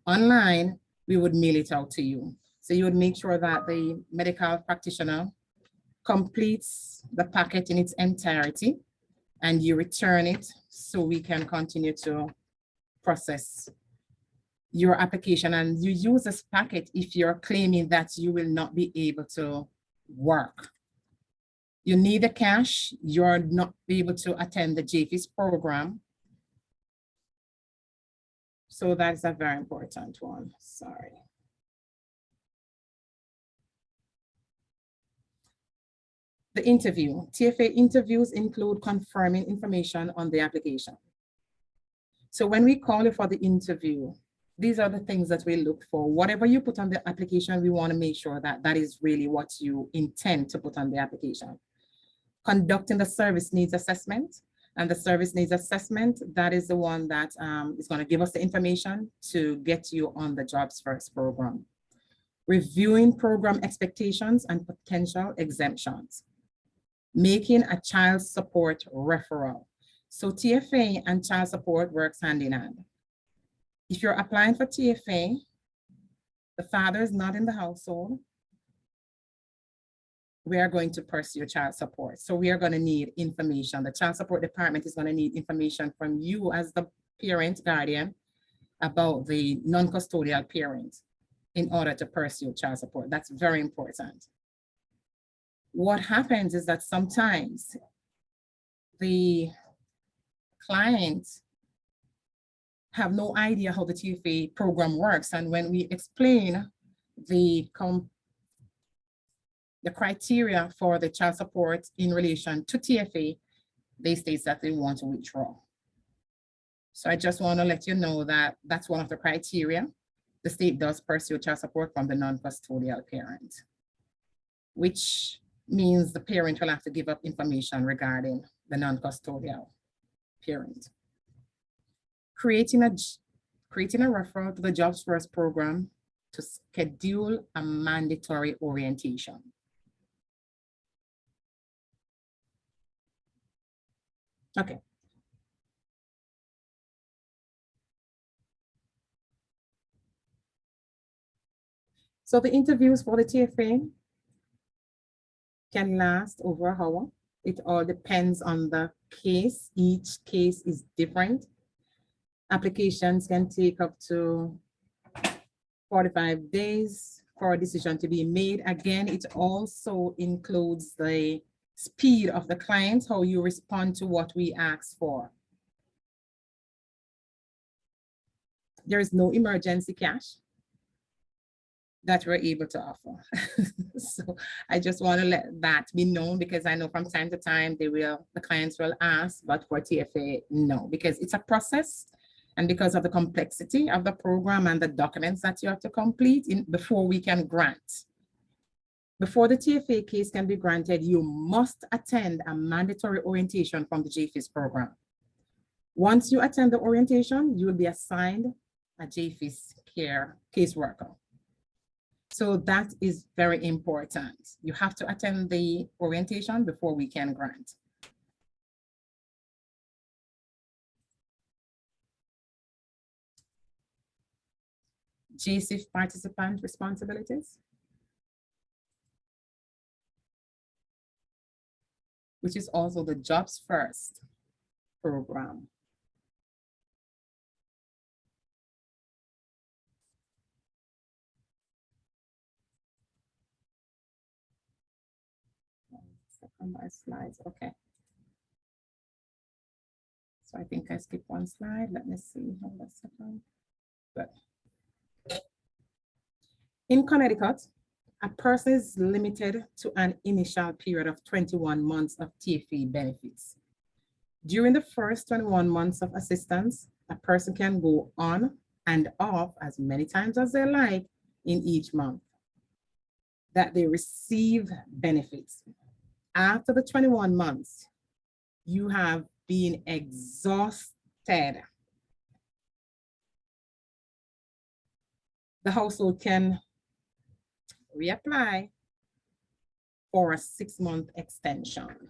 online, we would mail it out to you. So you would make sure that the medical practitioner completes the packet in its entirety and you return it so we can continue to process your application. And you use this packet if you're claiming that you will not be able to work. You need the cash, you're not able to attend the JFIS program. So that's a very important one, sorry. The interview, TFA interviews include confirming information on the application. So when we call you for the interview, these are the things that we look for. Whatever you put on the application, we want to make sure that that is really what you intend to put on the application. Conducting the service needs assessment, and the service needs assessment, that is the one that is going to give us the information to get you on the Jobs First program. Reviewing program expectations and potential exemptions. Making a child support referral. So TFA and child support works hand in hand. If you're applying for TFA, the father is not in the household, we are going to pursue child support. So we are going to need information. The child support department is going to need information from you as the parent guardian about the non-custodial parent in order to pursue child support. That's very important. What happens is that sometimes the clients have no idea how the TFA program works. And when we explain the criteria for the child support in relation to TFA, they state that they want to withdraw. So I just want to let you know that that's one of the criteria. The state does pursue child support from the non-custodial parent, which means the parent will have to give up information regarding the non-custodial parent. Creating a referral to the Jobs First program to schedule a mandatory orientation. Okay. So the interviews for the TFA can last over an hour. It all depends on the case. Each case is different. Applications can take up to 45 days for a decision to be made. Again, it also includes the speed of the client, how you respond to what we ask for. There is no emergency cash that we're able to offer. So I just want to let that be known, because I know from time to time the clients will ask, but for TFA, no, because it's a process. And because of the complexity of the program and the documents that you have to complete before we can grant. Before the TFA case can be granted, you must attend a mandatory orientation from the JFIS program. Once you attend the orientation, you will be assigned a JFIS care caseworker. So that is very important. You have to attend the orientation before we can grant. JCIF participant responsibilities, which is also the Jobs First program. On my slides, okay. So I think I skipped one slide. Let me see. Hold on a second. Good. In Connecticut, a person is limited to an initial period of 21 months of TFA benefits. During the first 21 months of assistance, a person can go on and off as many times as they like in each month that they receive benefits. After the 21 months, you have been exhausted. The household can reapply for a 6-month extension.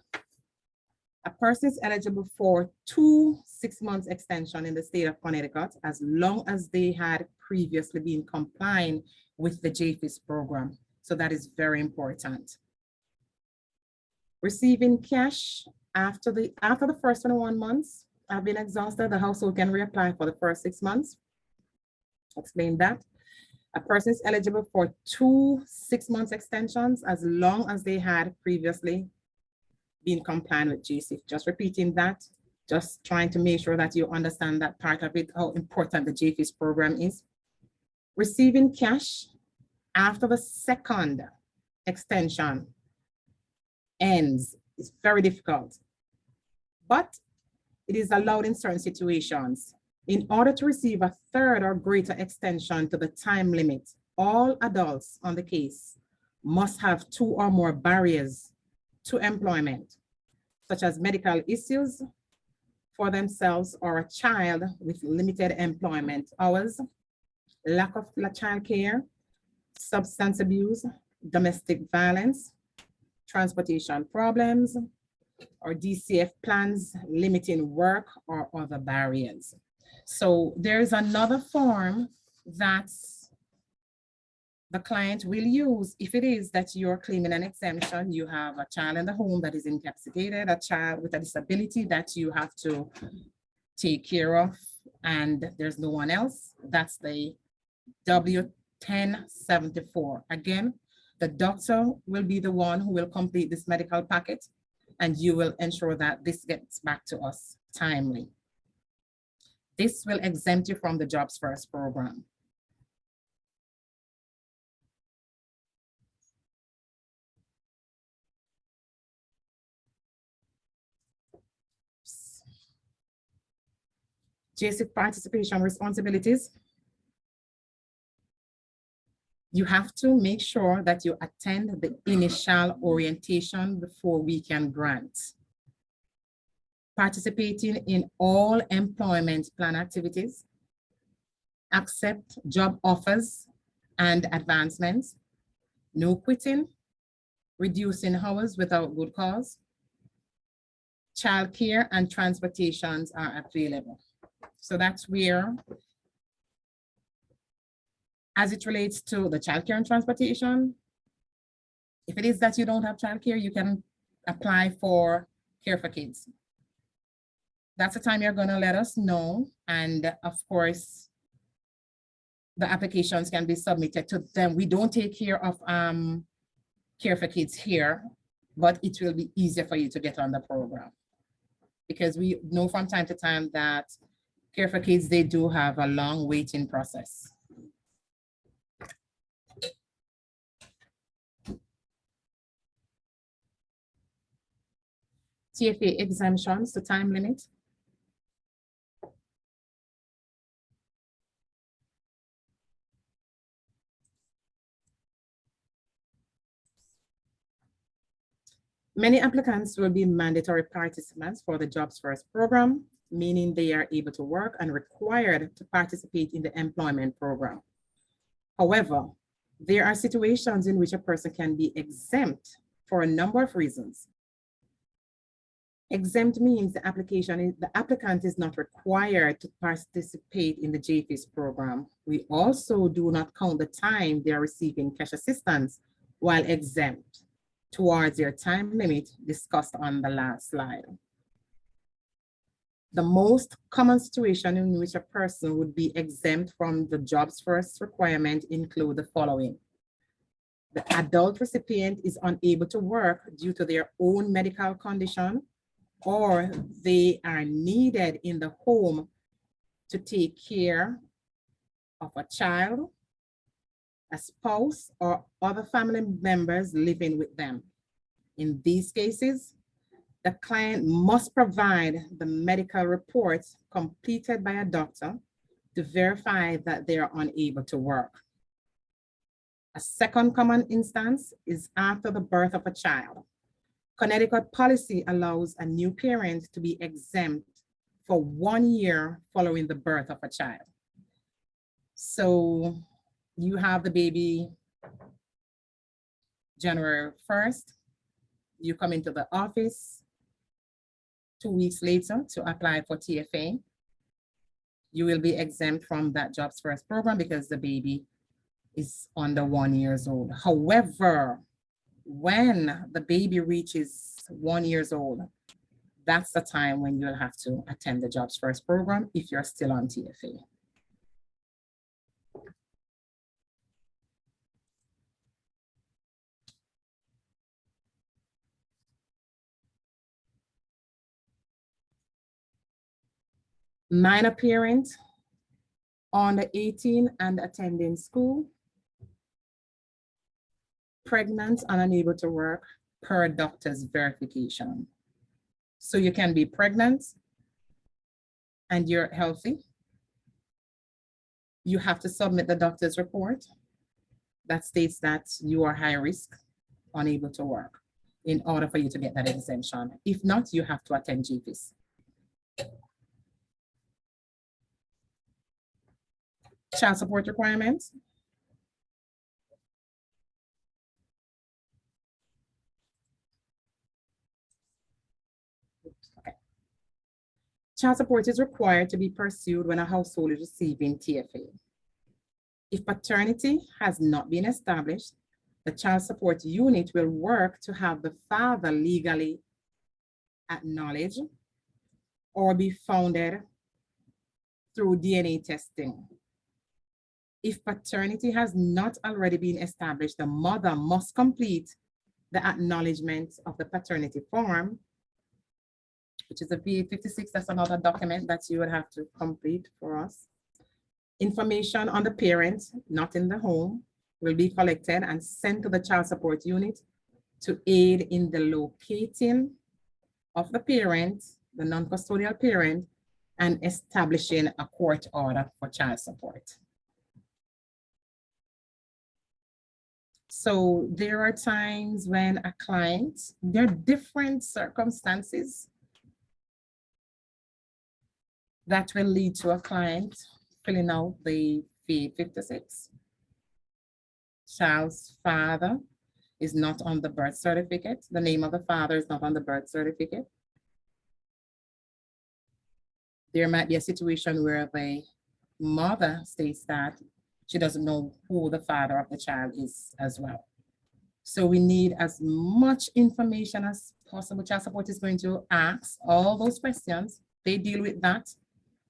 A person is eligible for 2 6-month extensions in the state of Connecticut as long as they had previously been complying with the JFIS program. So that is very important. Receiving cash after the first 21 months have been exhausted, the household can reapply for the first 6 months. Explain that. A person is eligible for 2 6-month extensions as long as they had previously been compliant with JCIF. Just repeating that, just trying to make sure that you understand that part of it, how important the JFIS program is. Receiving cash after the second extension ends is very difficult, but it is allowed in certain situations. In order to receive a third or greater extension to the time limit, all adults on the case must have 2 or more barriers to employment, such as medical issues for themselves or a child with limited employment hours, lack of child care, substance abuse, domestic violence, transportation problems, or DCF plans limiting work or other barriers. So there's another form that the client will use if it is that you're claiming an exemption. You have a child in the home that is incapacitated, a child with a disability that you have to take care of, and there's no one else. That's the W-1074. Again, the doctor will be the one who will complete this medical packet, and you will ensure that this gets back to us timely. This will exempt you from the Jobs First program. JCIF participation responsibilities. You have to make sure that you attend the initial orientation before we can grant. Participating in all employment plan activities, accept job offers and advancements, no quitting, reducing hours without good cause, childcare and transportations are available. So that's where, as it relates to the childcare and transportation, if it is that you don't have childcare, you can apply for Care for Kids. That's the time you're gonna let us know. And of course, the applications can be submitted to them. We don't take care of Care for Kids here, but it will be easier for you to get on the program. Because we know from time to time that Care for Kids, they do have a long waiting process. TFA exemptions, the time limit. Many applicants will be mandatory participants for the Jobs First program, meaning they are able to work and required to participate in the employment program. However, there are situations in which a person can be exempt for a number of reasons. Exempt means the applicant is not required to participate in the JFIS program. We also do not count the time they are receiving cash assistance while exempt towards their time limit discussed on the last slide. The most common situation in which a person would be exempt from the Jobs First requirement include the following. The adult recipient is unable to work due to their own medical condition, or they are needed in the home to take care of a child, a spouse, or other family members living with them. In these cases, the client must provide the medical reports completed by a doctor to verify that they are unable to work. A second common instance is after the birth of a child. Connecticut policy allows a new parent to be exempt for 1 year following the birth of a child. So you have the baby January 1st, you come into the office 2 weeks later to apply for TFA. You will be exempt from that Jobs First program because the baby is under 1 year old. However, when the baby reaches 1 year old, that's the time when you'll have to attend the Jobs First program if you're still on TFA. Minor parent under 18 and attending school, pregnant and unable to work per doctor's verification. So you can be pregnant and you're healthy. You have to submit the doctor's report that states that you are high risk, unable to work, in order for you to get that exemption. If not, you have to attend GPs. Child support requirements. Okay. Child support is required to be pursued when a household is receiving TFA. If paternity has not been established, the child support unit will work to have the father legally acknowledged or be founded through DNA testing. If paternity has not already been established, the mother must complete the acknowledgement of the paternity form, which is a V56. That's another document that you would have to complete for us. Information on the parent not in the home will be collected and sent to the child support unit to aid in the locating of the parent, the non-custodial parent, and establishing a court order for child support. So there are times when a client, there are different circumstances that will lead to a client filling out the V56. Child's father is not on the birth certificate. The name of the father is not on the birth certificate. there might be a situation where the mother states that she doesn't know who the father of the child is as well. So we need as much information as possible. Child support is going to ask all those questions. They deal with that,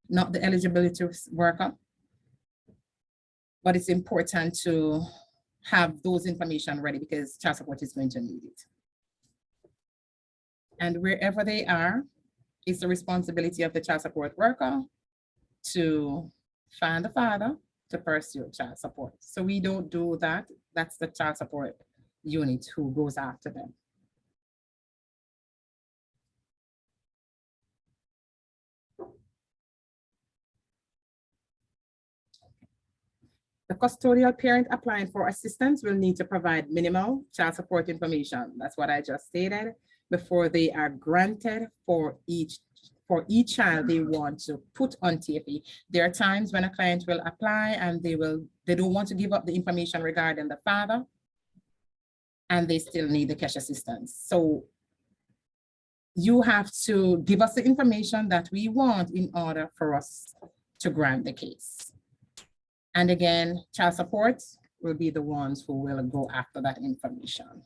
not the eligibility worker. But it's important to have those information ready because child support is going to need it. And wherever they are, it's the responsibility of the child support worker to find the father to pursue child support. So we don't do that. That's the child support unit who goes after them. The custodial parent applying for assistance will need to provide minimal child support information. That's what I just stated before they are granted for each child they want to put on TFE. There are times when a client will apply and they don't want to give up the information regarding the father, and they still need the cash assistance. So you have to give us the information that we want in order for us to grant the case. And again, child support will be the ones who will go after that information.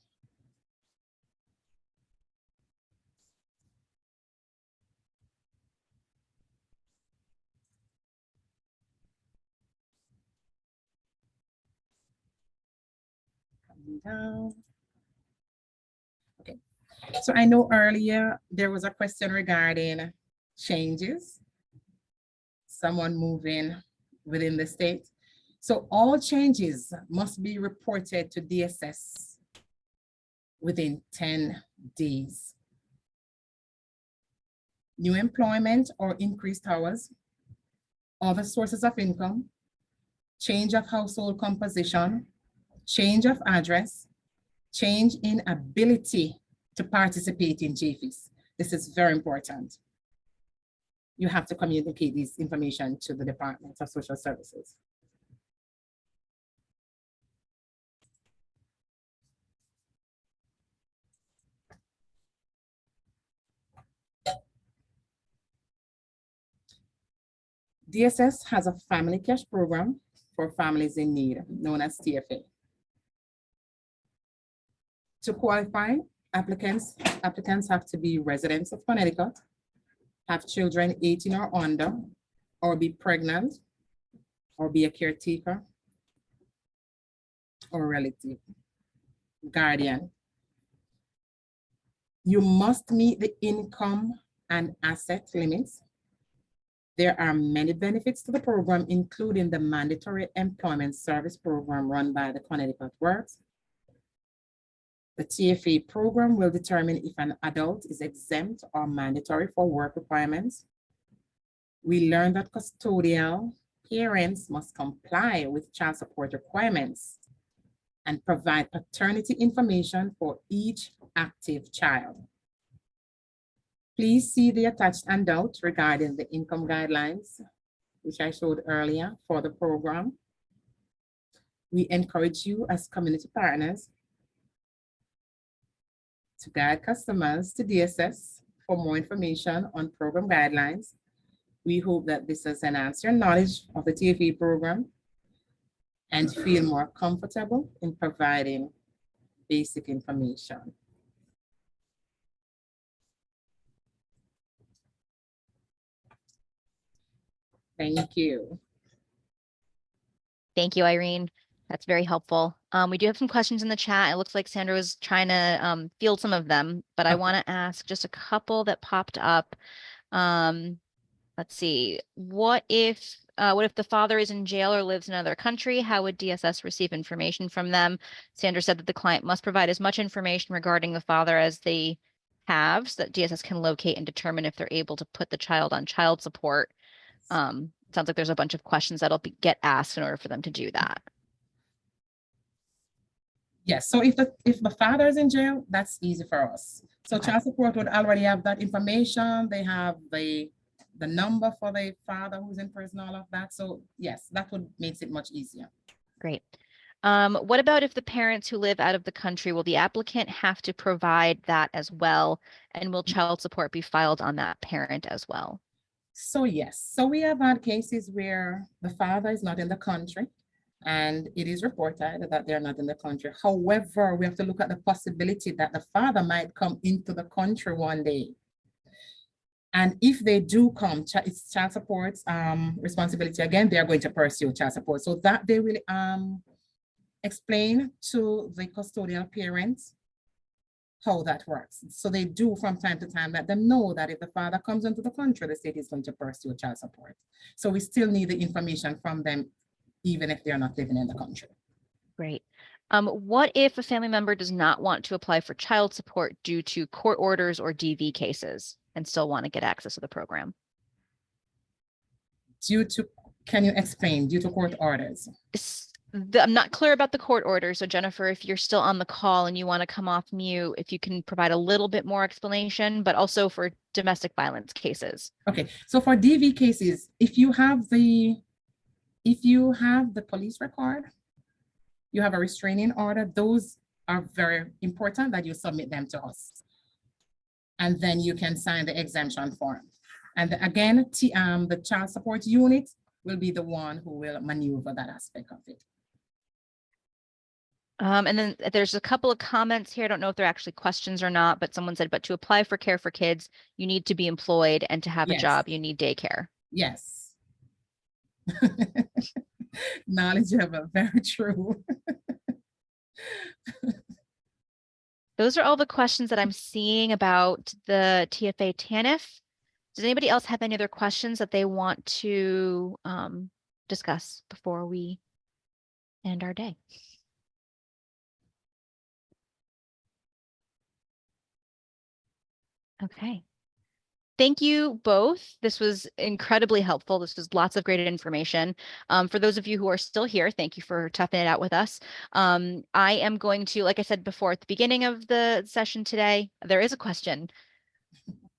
Coming down. Okay, so I know earlier there was a question regarding changes, someone moving within the state. So all changes must be reported to DSS within 10 days. New employment or increased hours, other sources of income, change of household composition, change of address, change in ability to participate in JFIS. This is very important. You have to communicate this information to the Department of Social Services. DSS has a family cash program for families in need, known as TFA. To qualify, applicants have to be residents of Connecticut, have children 18 or under, or be pregnant, or be a caretaker, or relative, guardian. You must meet the income and asset limits. There are many benefits to the program, including the mandatory employment service program run by the Connecticut Works. The TFA program will determine if an adult is exempt or mandatory for work requirements. We learned that custodial parents must comply with child support requirements and provide paternity information for each active child. Please see the attached handout regarding the income guidelines, which I showed earlier for the program. We encourage you as community partners to guide customers to DSS for more information on program guidelines. We hope that this has enhanced your knowledge of the TFE program and feel more comfortable in providing basic information. Thank you. Thank you, Irene. That's very helpful. We do have some questions in the chat. It looks like Sandra was trying to field some of them, but I want to ask just a couple that popped up. Let's see. What if the father is in jail or lives in another country? How would DSS receive information from them? Sandra said that the client must provide as much information regarding the father as they have so that DSS can locate and determine if they're able to put the child on child support. Sounds like there's a bunch of questions that'll get asked in order for them to do that. Yes, so if the father is in jail, that's easy for us. So child support would already have that information. They have the number for the father who's in prison, all of that. So yes, that would makes it much easier. Great. What about if the parents who live out of the country, will the applicant have to provide that as well? And will child support be filed on that parent as well? So yes, so we have had cases where the father is not in the country and it is reported that they're not in the country. However, we have to look at the possibility that the father might come into the country one day. And if they do come, it's child support responsibility. Again, they are going to pursue child support. So that they will explain to the custodial parents how that works. So they do from time to time let them know that if the father comes into the country, the state is going to pursue child support. So we still need the information from them, even if they're not living in the country. Great. What if a family member does not want to apply for child support due to court orders or DV cases and still want to get access to the program? Can you explain, due to court orders? I'm not clear about the court order. So Jennifer, if you're still on the call and you want to come off mute, if you can provide a little bit more explanation, but also for domestic violence cases. Okay, so for DV cases, if you have the police record, you have a restraining order, those are very important that you submit them to us. And then you can sign the exemption form. And again, the child support unit will be the one who will maneuver that aspect of it. And then there's a couple of comments here. I don't know if they're actually questions or not, but someone said, but to apply for Care for Kids, you need to be employed, and to have a job, you need daycare. Yes. Knowledge of it, very true. Those are all the questions that I'm seeing about the TFA TANF. Does anybody else have any other questions that they want to discuss before we end our day? Okay. Thank you both. This was incredibly helpful. This was lots of great information. For those of you who are still here, thank you for toughing it out with us. I am going to, like I said before at the beginning of the session today, there is a question.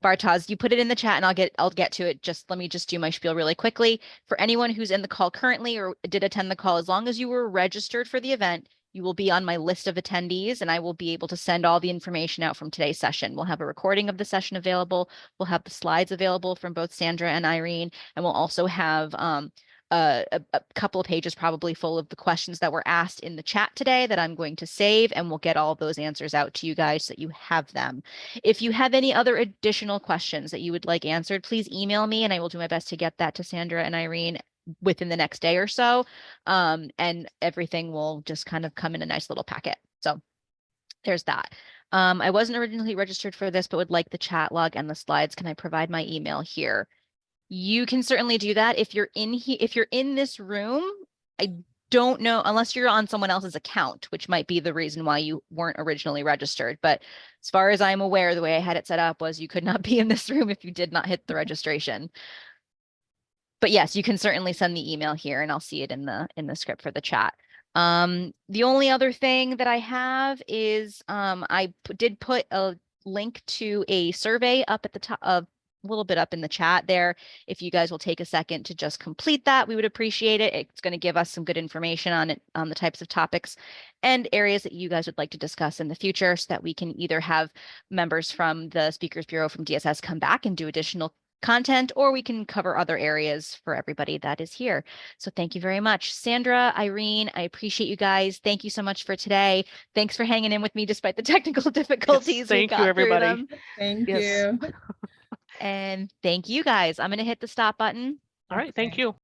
Bartosz, you put it in the chat and I'll get to it. Let me do my spiel really quickly. For anyone who's in the call currently or did attend the call, as long as you were registered for the event, you will be on my list of attendees, and I will be able to send all the information out from today's session. We'll have a recording of the session available. We'll have the slides available from both Sandra and Irene, and we'll also have a couple of pages probably full of the questions that were asked in the chat today that I'm going to save, and we'll get all of those answers out to you guys so that you have them. If you have any other additional questions that you would like answered, please email me and I will do my best to get that to Sandra and Irene within the next day or so. And everything will just kind of come in a nice little packet. So there's that. I wasn't originally registered for this, but would like the chat log and the slides. Can I provide my email here? You can certainly do that. If you're in here, if you're in this room, I don't know, unless you're on someone else's account, which might be the reason why you weren't originally registered. But as far as I'm aware, the way I had it set up was you could not be in this room if you did not hit the registration. But yes, you can certainly send the email here and I'll see it in the script for the chat. The only other thing that I have is I did put a link to a survey up at the top of a little bit up in the chat there. If you guys will take a second to just complete that, we would appreciate it. It's going to give us some good information on it, on the types of topics and areas that you guys would like to discuss in the future, so that we can either have members from the Speakers Bureau from DSS come back and do additional content, or we can cover other areas for everybody that is here. So thank you very much. Sandra, Irene, I appreciate you guys. Thank you so much for today. Thanks for hanging in with me despite the technical difficulties. Yes, thank you, everybody. Thank you. And thank you guys. I'm going to hit the stop button. All right, thank you.